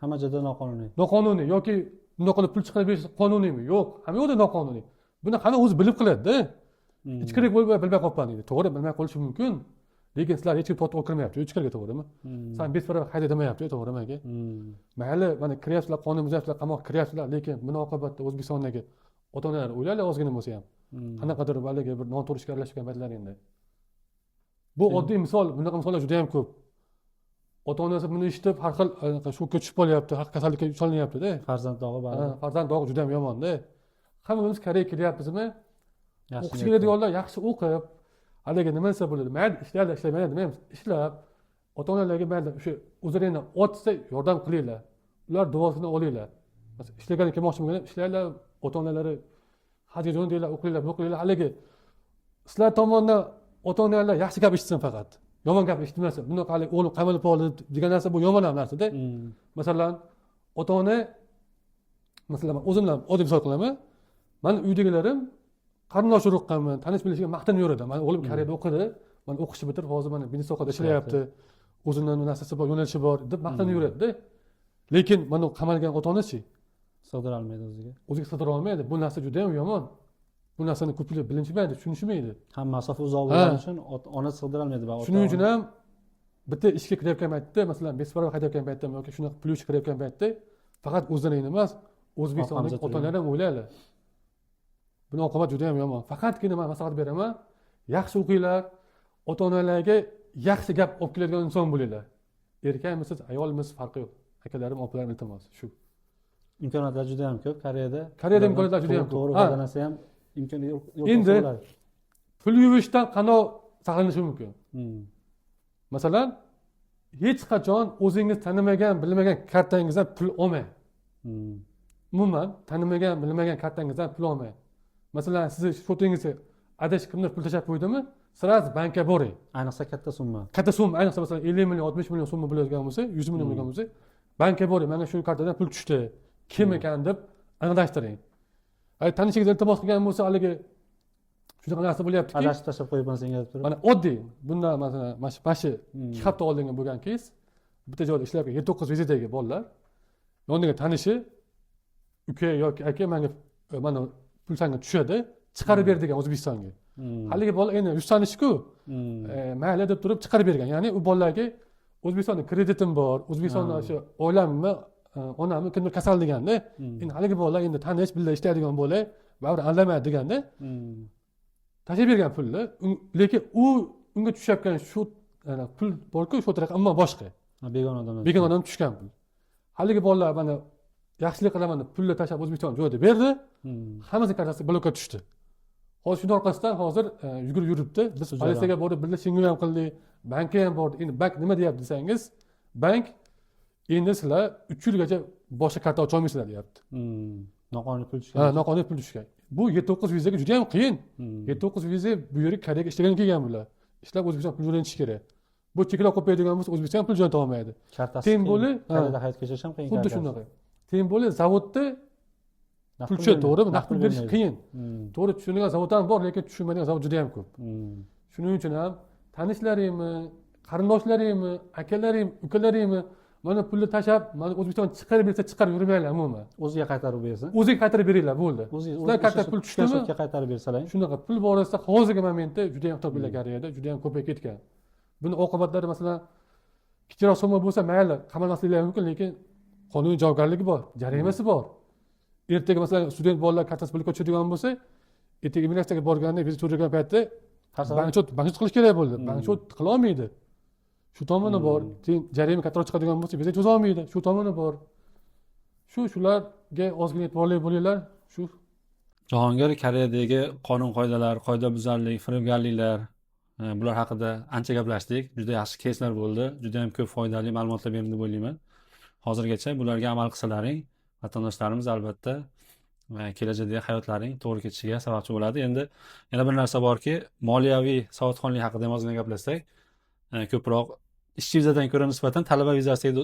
Hamma joyda noqonuniy. Noqonuniy yoki bunday qilib pul chiqarib berish qonuniymi? Yo'q, hamma yoqda noqonuniy. Buni qani o'zi bilib qiladi-da. Ichkariga bo'lib bilmay qolibman deydi. To'g'ri, bilmay qolishi mumkin. Lekin sizlar hech kim tortib o'kirmayapti, ichkariga, to'g'rimi? Sen besparvo hayda demayapti, to'g'rimi aka? Mayli, mana kiryapsizlar, qonun buzyapsizlar, qamoqqa kiryapsizlar, lekin buni oqibatda O'zbekistondagi ota-onalar o'ylaylik ozgina bo'lsa ham. Qanaqadir haligi bir noto'g'ri aralashgan paytlar endi. Bu oddiy misol, bunaqa misollar juda ham ko'p. Ota-onasi buni eshitib, har xil shokka tushib qolyapti, har kasallikka uchranyapti-da. Farzand dog'i bor. Farzand dog'i juda ham yomon-da. Hammamiz Koreyaga kelyapmizmi? O'qishga keladiganlar yaxshi o'qib, haligi nima desa bo'ladi? Mayli ishlaydi, ishlamaydi demaymiz. Ishlab, ota-onalarga mayli o'sha o'zlarini otsa yordam qilinglar. Ular duosini olinglar. Masalan, ishlagan kelmoqchi bo'lgan, ishlaylar, ota-onalari hajga jo'naylar, o'qinglar, bu qilinglar. Haligi sizlar tomonidan ota-onalar yaxshi gap eshitsin faqat. Yomon gap eshitmasin. Bunaqa hali o'g'lim qamalib qoldi degan narsa bu yomon narsa-da. Masalan, ota-ona masalan o'zimdan oddiy misol qilaman. Men uydagilarim qarindosh urug'manman, tanish bilishga maqtanib yuradi. Men o'g'lim Koreyada o'qidi, men o'qishni bitirib, hozir mana biznes sohada ishlayapti. O'zining narsasi bor, yo'nalishi bor deb maqtanib yuradi-da. Lekin mana qamalgan ota-onachi sig'dira olmaydi o'ziga. O'ziga sig'dira olmaydi. Bu narsa juda ham yomon. Bu narsani ko'pchilik bilinmaydi, tushunishmaydi. Ham masofa uzoq bo'lgani uchun ona sig'dira olmaydi va shuning uchun ham bitta ishga kirayotgan paytda, masalan, besparvo haydayotgan paytda yoki shunaqa pul uchun kirayotgan paytda faqat o'zlarini emas, O'zbekistondagi ota-onalar ham o'ylaydi. Buni oqibat juda ham yomon. Faqatgina men maslahat beraman, yaxshi o'qinglar, ota-onalarga yaxshi gap olib keladigan inson bo'linglar. Erkakmisiz, ayolmisiz farqi yo'q. Akalarim, opalarim iltimos, shu. Imkoniyatlar juda ham ko'p Koreyada. Koreyada imkoniyatlar juda ham ko'p. To'g'ri foydalansa ham imkoniyat yo'q. Endi pul yuvishdan qanday saqlanish mumkin? Masalan, hech qachon o'zingiz tanimagan, bilmagan kartangizdan pul olmang. Umuman tanimagan, bilmagan kartangizdan pul olmang. Masalan, sizni shotingizga adashib kimdir pul tashlab qo'ydimi, sirasiz bankka boring. Ayniqsa katta summa. Katta summa, ayniqsa masalan 50 million, 60 million summa bo'ladigan bo'lsa, 100 million bo'lgan bo'lsa, bankka boring. Menga shu kartadan pul tushdi. Kim ekan deb aniqlashtiring. Tanishingiz iltimos qilgan bo'lsa, haligi shunaqa narsa bo'lyaptiki, adashib tashlab qo'yibman senga deb turib. mana oddiy, bundan masalan, mana shu 2 hafta oldingi bo'lgan keys, bitta joyda ishlab 7-9 vizitdagi bolalar, yoniga tanishi uka yoki aka menga mana pul sanga tushadi, chiqarib ber degan O'zbekistonga. Haligi bola endi 100 tanishku, mayli deb turib chiqarib bergan. Ya'ni u bolalarga O'zbekistonda kreditim bor, O'zbekistonda o'sha oilamni, onamni kimdir kasal deganda, endi haligi bolalar endi tanish, birga ishlaydigan bola, baribir aldamaydi deganda, tashlab bergan pulni, lekin u unga tushayotgan shu pul borku, shu raqam ammo boshqa. Begona odamlar. Begona odam tushgan pul. Haligi bolalar mana yaxshilik qilaman deb pulni tashlab O'zbekiston joyida berdi. Hammasi kartasi blokka tushdi. Hozir shuning orqasidan hozir yugurib yuribdi. Biz politsiyaga borib, birga shingu ham qildik, bankka ham bordik. Endi bank nima deyapti desangiz, bank endi sizlar 3 yilgacha boshqa karta ocha olmaysizlar deyapti. Noqonuniy pul tushgan. Ha, noqonuniy pul tushgan. Bu 7-9 vizaga juda ham qiyin. 7-9 viza bu yerga Koreyaga ishlagan kelgan bular. Ishlab O'zbekiston pul jo'natish kerak. Bu cheklov qo'yib qo'yadigan bo'lsa, O'zbekiston pul jo'nata olmaydi. Kartasi Teng bo'li, Koreyada hayot kechirish ham qiyin. Xuddi shunaqa. Teng bo'li zavodda pul tushadi, to'g'rimi? Naqd pul berish qiyin. To'g'ri, tushunadigan zavod ham bor, lekin tushunmaydigan zavod juda ham ko'p. Shuning uchun ham tanishlaringmi, qarindoshlaringmi, akalaring, ukalaringmi mana pulni tashlab, mana O'zbekiston chiqarib bersa chiqarib yurmanglar umuman. O'ziga qaytarib bersin. O'ziga qaytarib beringlar, bo'ldi. Sizlar katta pul tushdimi? O'ziga qaytarib bersalar. Shunaqa pul borasida hozirgi momentda juda ham topilgan Koreyada, juda ham ko'payib ketgan. Buni oqibatlari masalan kichikroq summa bo'lsa mayli, qamalmasliklari mumkin, lekin qonuniy javobgarligi bor, jarimasi bor. Ertaga masalan student bolalar kartasi pulga tushadigan bo'lsa, ertaga immigratsiyaga borganda biz so'ragan paytda banchot qilish kerak bo'ldi. Banchot qila olmaydi. Shu tomoni bor. Jarima kattaroq chiqadigan bo'lsa, biz cho'za olmaydi. Shu tomoni bor. Shularga ozgina e'tiborli bo'linglar. Shu Jahongir, Koreyadagi qonun-qoidalar, qoidabuzarlik, firibgarliklar, bular haqida ancha gaplashdik. Juda yaxshi keyslar bo'ldi. Juda ham ko'p foydali ma'lumotlar berdim deb o'ylayman. Hozirgacha bularga amal qilsalaring, vatandoshlarimiz albatta kelajakdagi hayotlaring to'g'ri ketishiga sababchi bo'ladi. Endi yana bir narsa borki, moliyaviy savodxonlik haqida ham ozgina gaplashsak, ko'proq ishchi vizadan ko'ra nisbatan talaba vizasidagi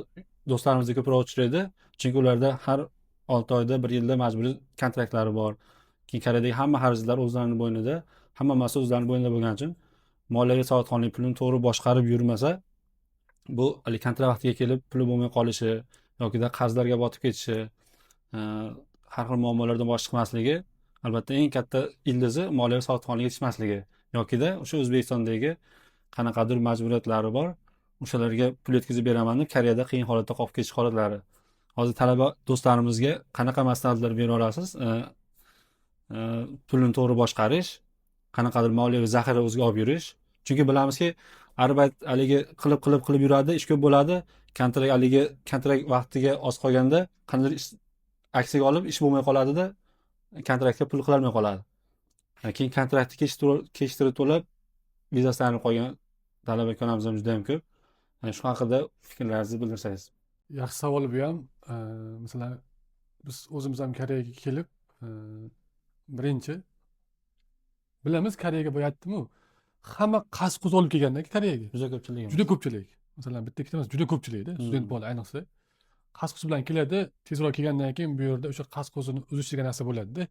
do'stlarimizga ko'proq uchraydi. Chunki ularda har 6 oyda, 1 yilda majburiy kontraktlari bor. Keyin Koreyadagi hamma xarajatlar o'zlarining bo'ynida, hamma mas'ul o'zlarining bo'ynida bo'lgani uchun moliyaviy savodxonlik pulini to'g'ri boshqarib yurmasa, bu kontrakt vaqtiga kelib puli bo'lmay qolishi yokida qarzlarga botib ketishi, e, har xil muammolardan bosh chiqmasligi, albatta eng katta ildizi moliyaviy savodxonlikka yetishmasligi yokida o'sha O'zbekistondagi qanaqadir majburiyatlari bor, o'shalarga pul yetkazib beraman deb Koreyada qiyin holatda qolib ketish holatlari. Hozir talaba do'stlarimizga qanaqa maslahatlar bera olasiz? Pulni to'g'ri boshqarish, qanaqadir moliyaviy zaxira o'ziga olib yurish. Chunki bilamizki, arbeit haligi qilib yuradi, ish ko'p bo'ladi, kontrakt vaqtiga oz qolganda qanday aksiga olib ish bo'lmay qoladida, kontraktga pul qilolmay qoladi. Keyin kontraktni kechtirib to'lab vizasidan ayrilib qolgan talaba ukalarimiz ham juda ham ko'p. Shu haqida fikrlaringizni bildirsangiz. Yaxshi savol bu ham. Masalan, biz o'zimiz ham Koreyaga kelib, birinchi bilamiz Koreyaga bo'yatdimi? Hamma qas-quz olib kelganda Koreyaga. Juda ko'pchilik. Masalan, bitta ikkita emas, juda ko'pchilikda, student bola ayniqsa. Qas-quz bilan keladi, tezroq kelgandan keyin bu yerda o'sha qas-quzini uzish degan narsa bo'ladi-da.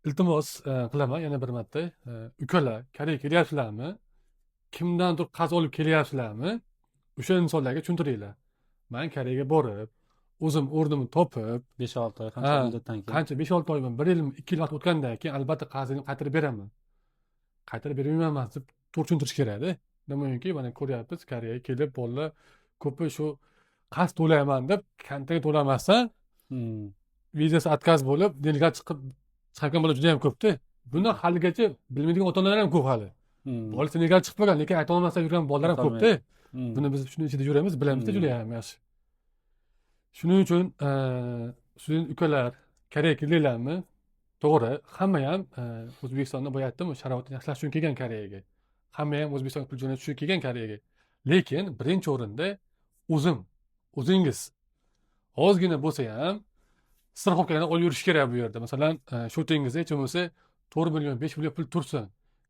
Iltimos qilaman yana bir marta, ukalar, Koreyaga kelyapsizlarmi? Kimdandir qarz olib kelyapsizlarmi? O'sha insonlarga tushuntiringlar. Men Koreyaga borib, o'zim o'rnimni topib, 5-6 oy qancha muddatdan keyin? Qancha 5-6 oymi, 1 yil, 2 yil vaqt o'tgandan keyin albatta qarzini qaytarib beraman. Qaytarib bermayman deb to'g'ri tushuntirish kerak-da. Nimaiki, mana ko'ryapmiz, Koreyaga kelib bolalar ko'pi shu qarz to'layman deb kontrakt to'lamasdan vizasi отказ bo'lib, delegat chiqargan bola juda ham ko'p-da. Buni haligacha bilmaydigan ota-onalar ham ko'p hali. Bola delegat chiqib qolgan, lekin ayta olmasdan yurgan bolalar ham ko'p-da. Buni biz shuning ichida yuramiz, bilamiz-da juda ham yaxshi. Shuning uchun student ukalar Koreyaga keldinglarmi? To'g'ri, hamma ham O'zbekistonda bo'yatdimi, sharoitni yaxshilash uchun kelgan Koreyaga. Hamma ham O'zbekistonga pul jo'natish uchun kelgan Koreyaga. Lekin birinchi o'rinda o'zingiz ozgina bo'lsa ham страховкаni olib yurish kerak bu yerda. Masalan, shotingizda hech bo'lmasa 4 million, 5 million pul tursin.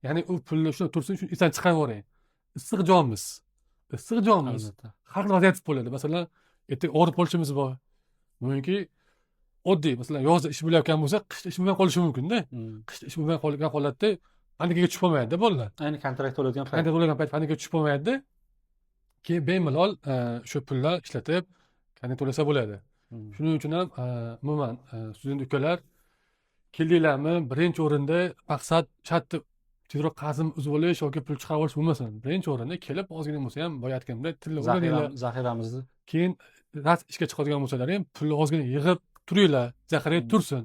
Ya'ni u pulni shuna tursin, shuni esdan chiqarib Issiq jonmiz. Har xil vaziyat bo'ladi. Masalan, ertaga og'rib qolishimiz bor. Mumkinki oddiy, masalan, yozda ish bo'layotgan bo'lsa, qishda ish bo'lmay qolishi mumkin-da. Qishda ish bo'lmay qolgan holatda panikaga tushib qolmaydi-da bolalar. Ayni kontrakt to'layotgan payt panikaga tushib qolmaydi-da. Keyin bemalol shu pullar ishlatib, kontrakt to'lasa bo'ladi. Shuning uchun ham umuman student ukalar keldinglarmi, birinchi o'rinda maqsad chatni tezroq qarzim uzib olish yoki pul chiqarib olish bo'lmasin. Birinchi o'rinda kelib ozgina bo'lsa ham boyatganda tilla o'rganinglar. Zaxiramizni. Keyin ishga chiqadigan bo'lsalar ham pulni ozgina yig'ib turinglar, zaxiraya tursin.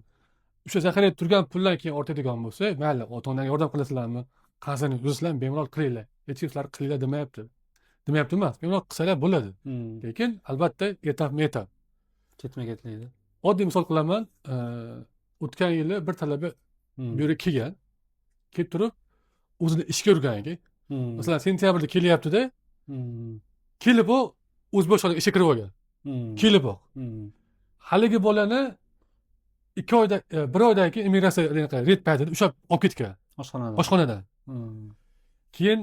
O'sha zaxiraya turgan pullar keyin ortadigan bo'lsa, mayli, ota-onaga yordam qilasizlarmi, qarzini uzasizlarmi, bemalol qilinglar. Hech kim sizlar qilinglar demayapti. Demayapti emas, bemalol qilsalar bo'ladi. Lekin albatta etap-etap. Ketma-ketlikda. Oddiy misol qilaman, o'tgan yili bir talaba bu yerga kelgan, kelib turib o'zini ishga urganiga. Masalan, sentyabrda kelyapti-da. Kelib O'zbekistonga ishga kirib olgan. Kelib haligi bolani 1 oydan keyin immigratsiya red paytida ushlab olib ketgan. Oshxonadan. Keyin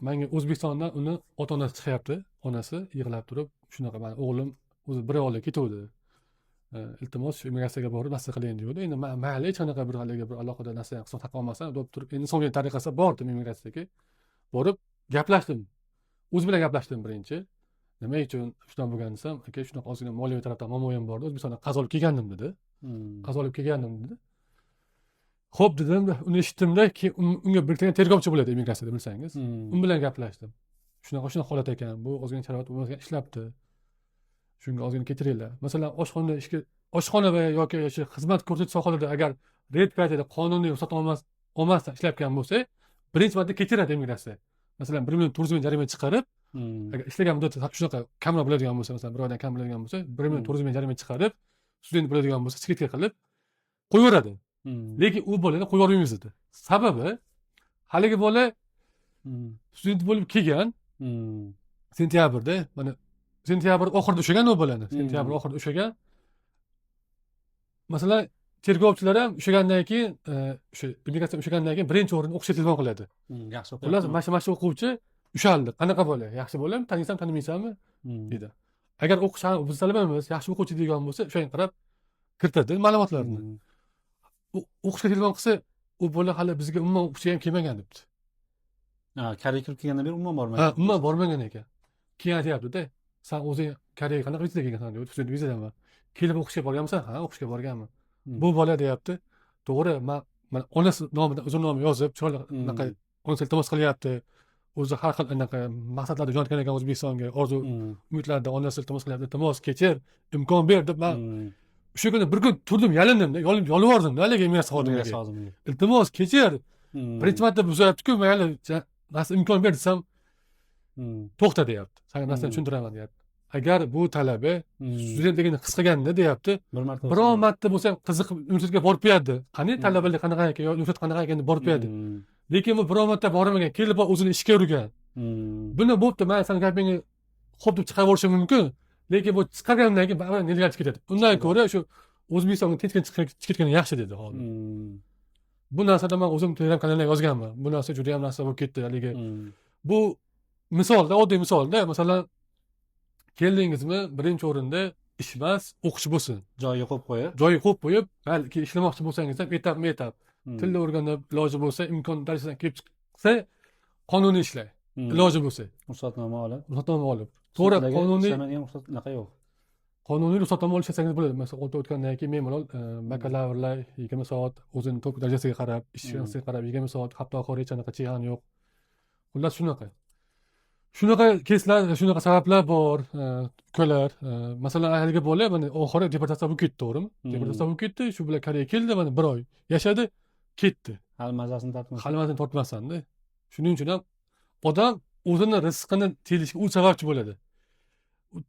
menga O'zbekistondan uni ota-onasi chiqyapti, onasi yig'lab turib, shunaqa, men o'g'lim o'zi 1 oylik ketuvdi. Iltimos shu immigratsiyaga borib nasib qiling deydi. Endi men mayli hech qanaqa bir haligi bir alohida narsa hisob taqa olmasam, deb turib, endi so'nggi tariqasida bordim immigratsiyaga. Borib gaplashdim. O'zi bilan gaplashdim birinchi. Nima uchun shunaqa bo'lgan desam, aka shunaqa ozgina moliyaviy tarafdan muammoyim bor edi. O'zbekistondan qarz olib kelgandim dedi. Qarz olib kelgandim dedi. Xo'p dedim, uni eshitdimda, keyin unga bir tergovchi bo'ladi immigratsiyada bilsangiz. U bilan gaplashdim. Shunaqa holat ekan, bu ozgina sharoit bo'lmagan ishlabdi. Shunga ozgina ketiringlar. Masalan, oshxona va yoki xizmat ko'rsatish sohalarida agar red paytida qonuniy ruxsat olmasdan ishlayotgan bo'lsa, birinchi marta ketiradi immigratsiya. Masalan, 1 million 400 ming jarima chiqarib, agar ishlagan muddatda shunaqa kamroq bo'ladigan bo'lsa, masalan, 1 oydan kam bo'ladigan bo'lsa, 1 million 400 ming jarima chiqarib, student bo'ladigan bo'lsa, skidka qilib qo'yaveradi. Lekin u bolani qo'yib yubormaymiz. Sababi haligi bola student bo'lib kelgan sentyabrda, mana sentyabr oxirida ushlagan u bolani. Sentyabr oxirida ushlagan. Masalan, tergovchilar ham ushlagandan keyin, o'sha immigratsiya ushlagandan keyin birinchi o'rinda o'qishga telefon qiladi. Yaxshi o'qiyapti. Xullas, mana shu o'quvchi ushaldi. Qanaqa bola? Yaxshi bolami? Taniysan, tanimaysanmi? dedi. Agar o'qishni biz talabamiz, yaxshi o'quvchi degan bo'lsa, o'shanga qarab kiritadi ma'lumotlarni. O'qishga telefon qilsa, u bola hali bizga umuman o'qishga ham kelmagan debdi. Koreyaga kirib kelgandan beri umuman bormagan. Ha, umuman bormagan ekan. Keyin aytyapti-da, Sen o'zing Koreyaga qanaqa vizada kelgansan deyapti. Student vizadaman. Kelib o'qishga borganmisan? Ha, o'qishga borganman. Bu bola deyapti. To'g'ri, mana onasi nomidan uzun nom yozib, chiroyli anaqa onasi iltimos qilyapti. O'zi har xil anaqa maqsadlarda jo'natgan ekan O'zbekistonga, orzu umidlarda onasi iltimos qilyapti. Iltimos kechir, imkon ber deb men o'sha kuni bir kun turdim, yalindimda, yolvordim haligi meros xodimiga. Iltimos kechir. Birinchi marta buzyapti-ku, mayli, narsa imkon ber desam, to'xta deyapti. Senga narsani tushuntiraman deyapti. Agar bu talaba studentligini his qilganda deyapti, biror marta bo'lsa ham qiziqib universitetga borib qo'yadi. Qani talabalik qanaqa ekan, yo universitet qanaqa ekan deb borib qo'yadi. Lekin bu biror marta bormagan, kelib o'zini ishga urgan. Buni bo'pti, men seni gapingni xo'p deb chiqarib yuborishim mumkin. Lekin bu chiqargandan keyin baribir nega chiqib ketadi. Undan ko'ra shu O'zbekistonga tinchgina chiqib ketgani yaxshi dedi hozir. Bu narsada men o'zim Telegram kanalga yozganman. Bu narsa juda ham narsa bo'lib ketdi haligi. Bu misolda, oddiy misolda, masalan, keldingizmi, birinchi o'rinda ish emas, o'qish bo'lsin. Joyiga qo'yib qo'yib. Joyiga qo'yib qo'yib, balki ishlamoqchi bo'lsangiz ham etap-etap tilni o'rganib, iloji bo'lsa, imkon darajasidan kelib chiqsa, qonuniy ishlang. Iloji bo'lsa. Ruxsatnoma olib. Ruxsatnoma olib. To'g'ri, qonuniy ishlamaydigan ruxsat unaqa yo'q. Qonuniy ruxsatnoma olsangiz bo'ladi. Masalan, o'tgandan keyin bemalol bakalavrlar 20 soat o'zining top darajasiga qarab, ishchisiga qarab 20 soat, haftaoxiri hech qanaqa chegani yo'q. Xullas shunaqa. Shunaqa keyslar, shunaqa sabablar bor, ukalar. Masalan, haligi bola mana oxiri deportatsiya bo'lib ketdi, to'g'rimi? Deportatsiya bo'lib ketdi, shu bilan Koreyaga keldi, mana 1 oy yashadi, ketdi. Hali mazasini tortmasdan. Hali mazasini tortmasdan-da. Shuning uchun ham odam o'zini rizqini tiyilishga u sababchi bo'ladi.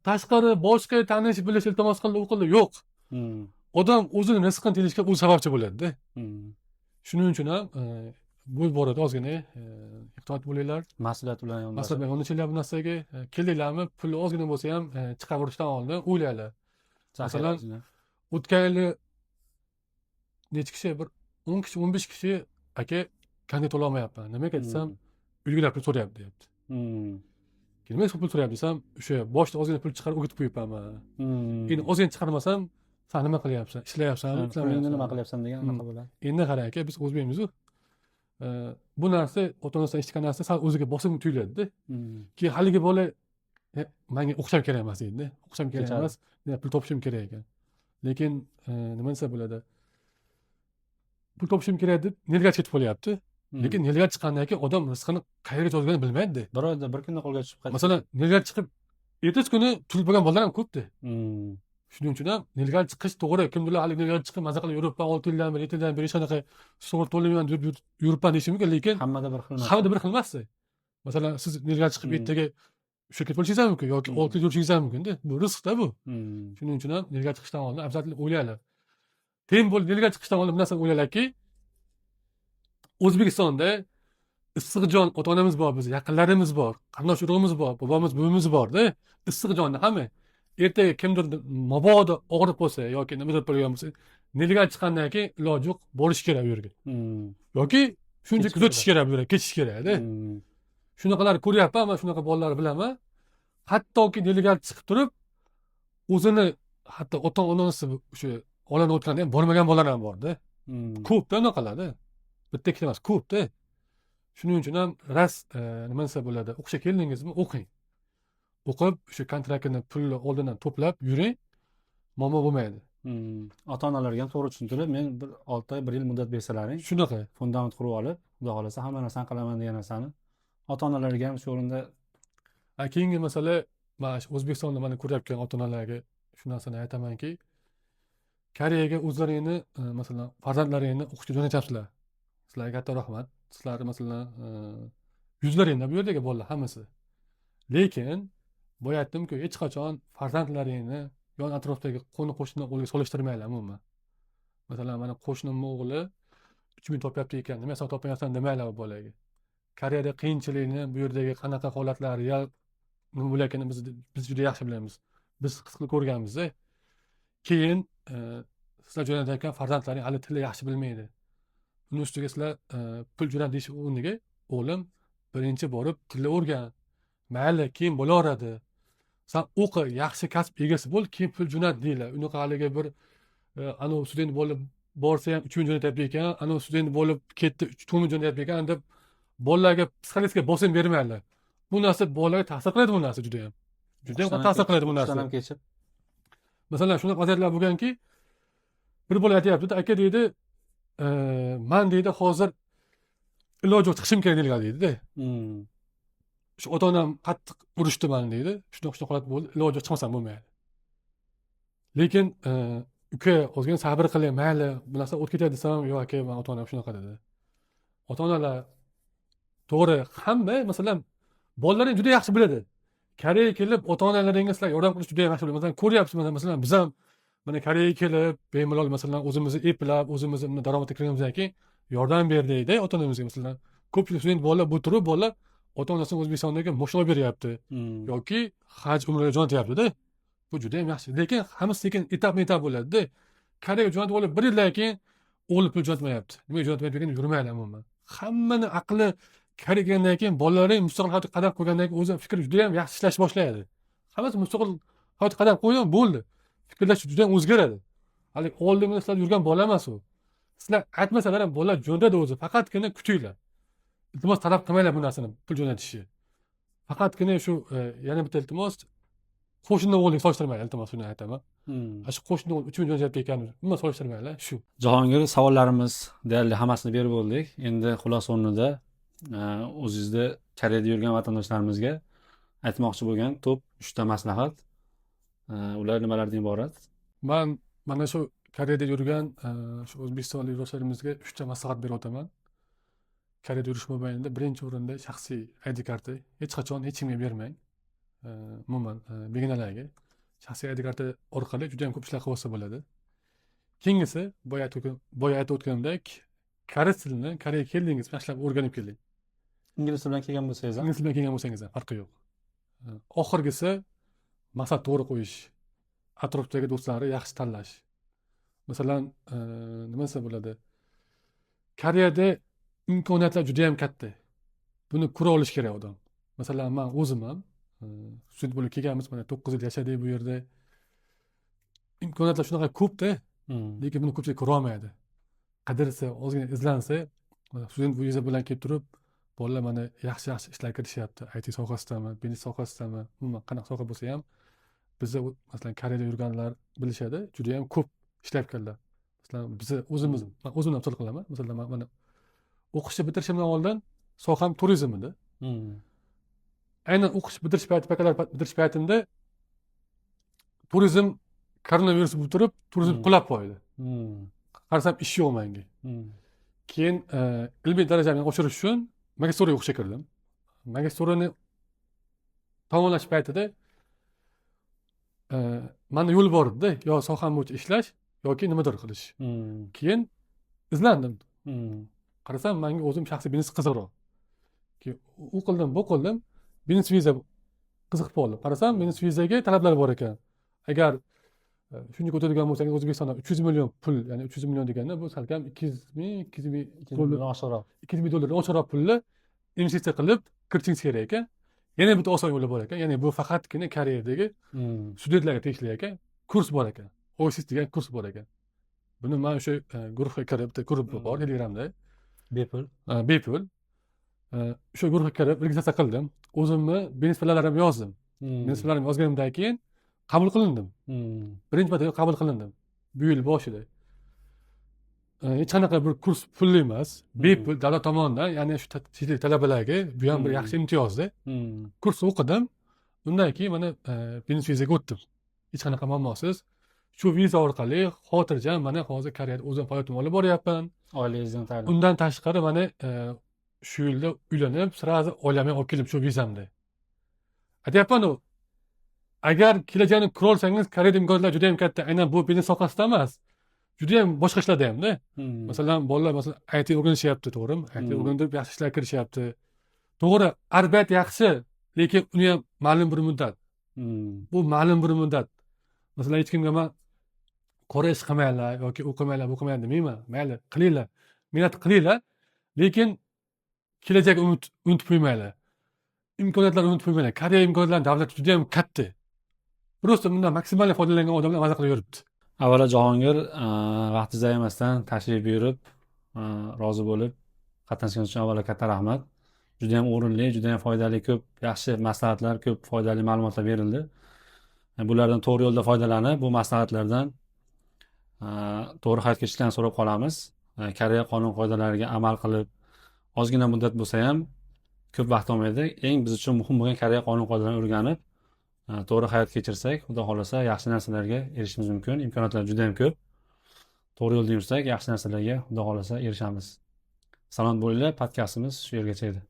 Tashqari boshqa tanish bilish iltimos qildi, u qildi, yo'q. Odam o'zini rizqini tiyilishga u sababchi bo'ladi-da. Shuning uchun ham bu borada ozgina ehtiyot bo'linglar. Mas'uliyat bilan yondashing. Mas'uliyat bilan yondashinglar bu narsaga. Keldinglarmi, pulni ozgina bo'lsa ham chiqarishdan oldin o'ylanglar. Masalan, o'tgan yili necha kishi, bir 10 kishi, 15 kishi aka kredit to'lay olmayapman. Nimaga desam, uyga pul so'rayapti, deyapti. Nimaga pul so'rayapti desam, o'sha boshda ozgina pul chiqarib o'g'itib qo'yibman. Endi ozgina chiqarmasam, sen nima qilyapsan? Ishlayapsanmi? Pulingni nima qilyapsan degan anaqa bo'ladi. Endi qarang aka, biz o'zbekmiz-ku. Bu narsa ota-onasidan eshitgan narsa sal o'ziga bosim tuyuladi-da. Keyin haligi bola menga o'qishim kerak emas deydi-da. O'qishim kerak emas, pul topishim kerak ekan. Lekin nima desa bo'ladi? Pul topishim kerak deb nerga ketib qolyapti. Lekin nerga chiqqandan keyin odam rizqini qayerga cho'zganini bilmaydi-da. Bir kunda qo'lga tushib qoladi. Masalan, nerga chiqib ertasi kuni tulib bo'lgan bolalar ham ko'p-da. Shuning uchun ham nerga chiqish to'g'ri. Kimdirlar hali nerga chiqib maza qilib yuribman, 6 yildan beri, 7 yildan beri shanaqa sug'ur to'lamayman deb yuribman deyish mumkin, lekin hammada bir xil emas. Hammada bir xil emas-da. Masalan, siz nerga chiqib ertaga shirkat bo'lishingiz ham mumkin yoki 6 yil yurishingiz ham mumkin-da. Bu rizq-da bu. Shuning uchun ham nerga chiqishdan oldin afzallik o'ylanglar. Keyin bo'lib nerga chiqishdan oldin bir narsani o'ylanglarki, O'zbekistonda issiqjon ota-onamiz bor, biz yaqinlarimiz bor, qarindosh urug'imiz bor, bobomiz, buvimiz bor-da. Issiqjonni hamma ertaga kimdir mabodo og'rib qolsa yoki nimadir bo'lgan bo'lsa, nerga chiqqandan keyin iloji yo'q borish kerak u yerga. Yoki shuncha kuzatish kerak bu yerga, ketish kerak-da. Shunaqalar ko'ryapman, men shunaqa bolalar bilaman. Hattoki nerga chiqib turib, o'zini hatto ota-onasi o'sha olamdan o'tganda ham bormagan bolalar ham bor-da. Ko'p-da unaqalar-da. Bitta ikkita emas, ko'p-da. Shuning uchun ham nima desa bo'ladi, o'qishga keldingizmi, o'qing. O'qib, o'sha kontraktni pulni oldindan to'plab yuring, muammo bo'lmaydi. Ota-onalarga ham to'g'ri tushuntirib, men bir 6 oy, 1 yil muddat bersalaring, shunaqa fundament qurib olib, xudo xolasa hamma narsani qilaman degan narsani ota-onalarga ham shu o'rinda. Keyingi masala, mana shu O'zbekistonda mana ko'rayotgan ota-onalarga shu narsani aytamanki, Koreyaga o'zlaringni, masalan, farzandlaringni o'qishga jo'natyapsizlar. Sizlarga katta rahmat. Sizlar masalan, yuzlaringda bu yerdagi bolalar hammasi. Lekin bu aytdim-ku, hech qachon farzandlaringni yon atrofdagi qo'ni-qo'shnilar qo'liga solishtirmanglar umuman. Masalan, mana qo'shnimning o'g'li 3000 topyapti ekan, nima hisob topmayapsan demanglar bu bolaga. Koreyada qiyinchilikni, bu yerdagi qanaqa holatlar, real nima bo'layotganini biz juda yaxshi bilamiz. Biz his qilib ko'rganmiz-da. Keyin sizlar jo'natayotgan farzandlaring hali tilni yaxshi bilmaydi. Uni ustiga sizlar pul jo'nat deyish o'rniga, o'g'lim birinchi borib tilni o'rgan. Mayli, keyin bo'laveradi. Sen o'qi, yaxshi kasb egasi bo'l, keyin pul jo'nat deylar. Unaqa haliga bir anavi student bo'lib borsa ham 3000 jo'natyapti ekan, anavi student bo'lib ketdi 3000 jo'natyapti ekan deb bolalarga psixologik bosim bermaydilar. Bu narsa bolalarga ta'sir qiladi, bu narsa juda ham. juda ham ta'sir qiladi bu narsa. O'qishdan ham kechib. Masalan, shunaqa vaziyatlar bo'lganki, bir bola aytyapti, aka deydi, man deydi hozir iloji yo'q chiqishim kerak deyilgan deydi-da. Shu ota-onam qattiq urishdi mani deydi. Shunaqa holat bo'ldi, iloji yo'q chiqmasam bo'lmaydi. Lekin uka ozgina sabr qiling, mayli, bu narsa o'tib ketadi desam, yo'q aka, men ota-onam shunaqa dedi. Ota-onalar to'g'ri, hamma masalan bolalaring juda yaxshi biladi. Koreyaga kelib ota-onalaringga sizlar yordam qilish juda yaxshi biladi. Masalan, ko'ryapsiz, masalan biz ham mana Koreyaga kelib bemalol masalan o'zimizni eplab, o'zimizni daromadga kirganimizdan keyin yordam berdik-da ota-onamizga. Masalan, ko'pchilik student bolalar bu turib bolalar ota-onasining O'zbekistondagi moshina olib beryapti yoki haj umraga jo'natyapti-da. Bu juda ham yaxshi. Lekin hammasi sekin etap bo'ladi-da. Koreyaga jo'natib olib 1 yildan keyin o'g'li pul jo'natmayapti. Nimaga jo'natmayapti degan yurmaydi umuman. Hammani aqli Koreyaga kelgandan keyin bolalaring mustaqil hayotga qadam qo'ygandan keyin o'zi fikri juda ham yaxshi ishlash boshlaydi. Hammasi mustaqil hayotga qadam qo'ygan bo'ldi. Fikrlash juda ham o'zgaradi. Hali oldinda sizlar yurgan bola emas u. Sizlar aytmasalar ham bolalar jo'natadi o'zi. Faqatgina kutinglar. Iltimos talab qilmanglar bu narsani, pul jo'natishni. Faqatgina shu yana bitta iltimos, qo'shni o'g'lingiz solishtirmanglar, iltimos shuni aytaman. Shu qo'shni o'g'il 3 million jo'natib ketgan, umuman solishtirmanglar, shu. Jahongir, savollarimiz deyarli hammasini berib bo'ldik. Endi xulosa o'rnida o'zingizda Koreyada yurgan vatandoshlarimizga aytmoqchi bo'lgan top 3 ta maslahat. Ular nimalardan iborat? Men mana shu Koreyada yurgan shu o'zbekistonlik yurtdoshlarimizga 3 ta maslahat berib o'taman. Koreyada yurish mobaynida birinchi o'rinda shaxsiy ID karta hech qachon hech kimga bermang. Umuman begonalarga shaxsiy ID karta orqali juda ham ko'p ishlar qilib olsa bo'ladi. Keyingisi, boya aytib o'tganimdek, koreys tilini Koreyaga keldingiz, yaxshilab o'rganib keling. Ingliz tili bilan kelgan bo'lsangiz ham. Ingliz bilan kelgan bo'lsangiz ham farqi yo'q. Oxirgisi, maqsad to'g'ri qo'yish. Atrofdagi do'stlarni yaxshi tanlash. Masalan, nima desa bo'ladi? Koreyada imkoniyatlar juda ham katta. Buni ko'ra olish kerak odam. Masalan, men o'zim ham student bo'lib kelganmiz, mana 9 yil yashadik bu yerda. Imkoniyatlar shunaqa ko'p-da, lekin buni ko'pchilik ko'ra olmaydi. Qidirsa, ozgina izlansa, student viza bilan kelib turib, bolalar mana yaxshi ishlarga kirishyapti. IT sohasidami, biznes sohasidami, umuman qanaqa soha bo'lsa ham, bizda masalan Koreyada yurganlar bilishadi, juda ham ko'p ishlayotganlar. Masalan, biz o'zimdan misol qilaman. Masalan, mana o'qishni bitirishimdan oldin soham turizm edi. Aynan o'qish bitirish payti, bakalavriat bitirish paytimda turizm koronavirus bo'lib turib, turizm qulab qo'ydi. Qarasam ish yo'q menga. Keyin ilmiy darajamni oshirish uchun magistraturga o'qishga kirdim. Magistraturani tamomlash paytida menda yo'l bor edi, yo soham bo'yicha ishlash yoki nimadir qilish. Keyin izlandim. Qarasam menga o'zim shaxsiy biznes qiziqroq. Keyin u qildim, bu qildim. Biznes viza qiziqib qoldim. Qarasam, biznes vizaga talablar bor ekan. Agar shunga o'tadigan bo'lsangiz O'zbekistonda 300 million pul, ya'ni 300 million deganda bu salkam 200 ming dollar oshiqroq. 200 ming dollar oshiqroq pulni investitsiya qilib kirishingiz kerak ekan. Yana bitta oson yo'li bor ekan. Ya'ni bu faqatgina Koreyadagi studentlarga tegishli ekan. Kurs bor ekan. OSIS degan kurs bor ekan. Buni men o'sha guruhga kirib, bitta guruh bor Telegramda. Bepul. Bepul. Shu guruhga kirib, registratsiya qildim. O'zimni biznes planlarimni yozdim. Biznes planlarimni yozganimdan keyin qabul qilindim. Birinchi marta qabul qilindim. Bu yil boshida. Hech qanaqa bir kurs pulli emas, bepul davlat tomonidan, ya'ni shu chet talabalarga bu ham bir yaxshi imtiyozda. Kurs o'qidim. Undan keyin mana biznes vizaga o'tdim. Hech qanaqa muammosiz. Shu viza orqali xotirjam mana hozir Koreyada o'zim faoliyatimni olib boryapman. Oilangizdan ta'lim. Undan tashqari mana shu yilda uylanib, sirazi oilamni olib keldim shu vizamda. Aytyapman-ku, agar kelajakni ko'ra olsangiz, Koreyada imkoniyatlar juda ham katta. Aynan bu biznes sohasida emas, juda ham boshqa ishlarda ham-da. Masalan, bolalar masalan IT o'rganishyapti, to'g'rimi? IT o'rganib yaxshi ishlarga kirishyapti. To'g'ri, albatta yaxshi, lekin uni ham ma'lum bir muddat. Bu ma'lum bir muddat. Masalan, hech kimga men koreys qilmanglar yoki o'qimanglar, bu qilmanglar demayman. Mayli, qilinglar. Mehnat qilinglar, lekin kelajak unutib qo'ymanglar. Imkoniyatlarni unutib qo'ymanglar. Koreya imkoniyatlarining davlati juda ham katta. Просто bundan maksimal foydalangan odamlar maza qilib yuribdi. Avvalo Jahongir, vaqtingiz ayamasdan tashrif buyurib, rozi bo'lib qatnashganingiz uchun avvalo katta rahmat. juda ham o'rinli, juda ham foydali, ko'p yaxshi maslahatlar, ko'p foydali ma'lumotlar berildi. Bulardan to'g'ri yo'lda foydalanib, bu maslahatlardan to'g'ri hayot kechishdan so'rab qolamiz. Koreya qonun qoidalariga amal qilib, ozgina muddat bo'lsa ham ko'p vaqt olmaydi. Eng biz uchun muhim bo'lgan Koreya qonun qoidalarini o'rganib, to'g'ri hayot kechirsak, xudo xohlasa yaxshi narsalarga erishishimiz mumkin. Imkoniyatlar juda ham ko'p. To'g'ri yo'lda yursak, yaxshi narsalarga xudo xohlasa erishamiz. Salomat bo'linglar, podkastimiz shu yergacha edi.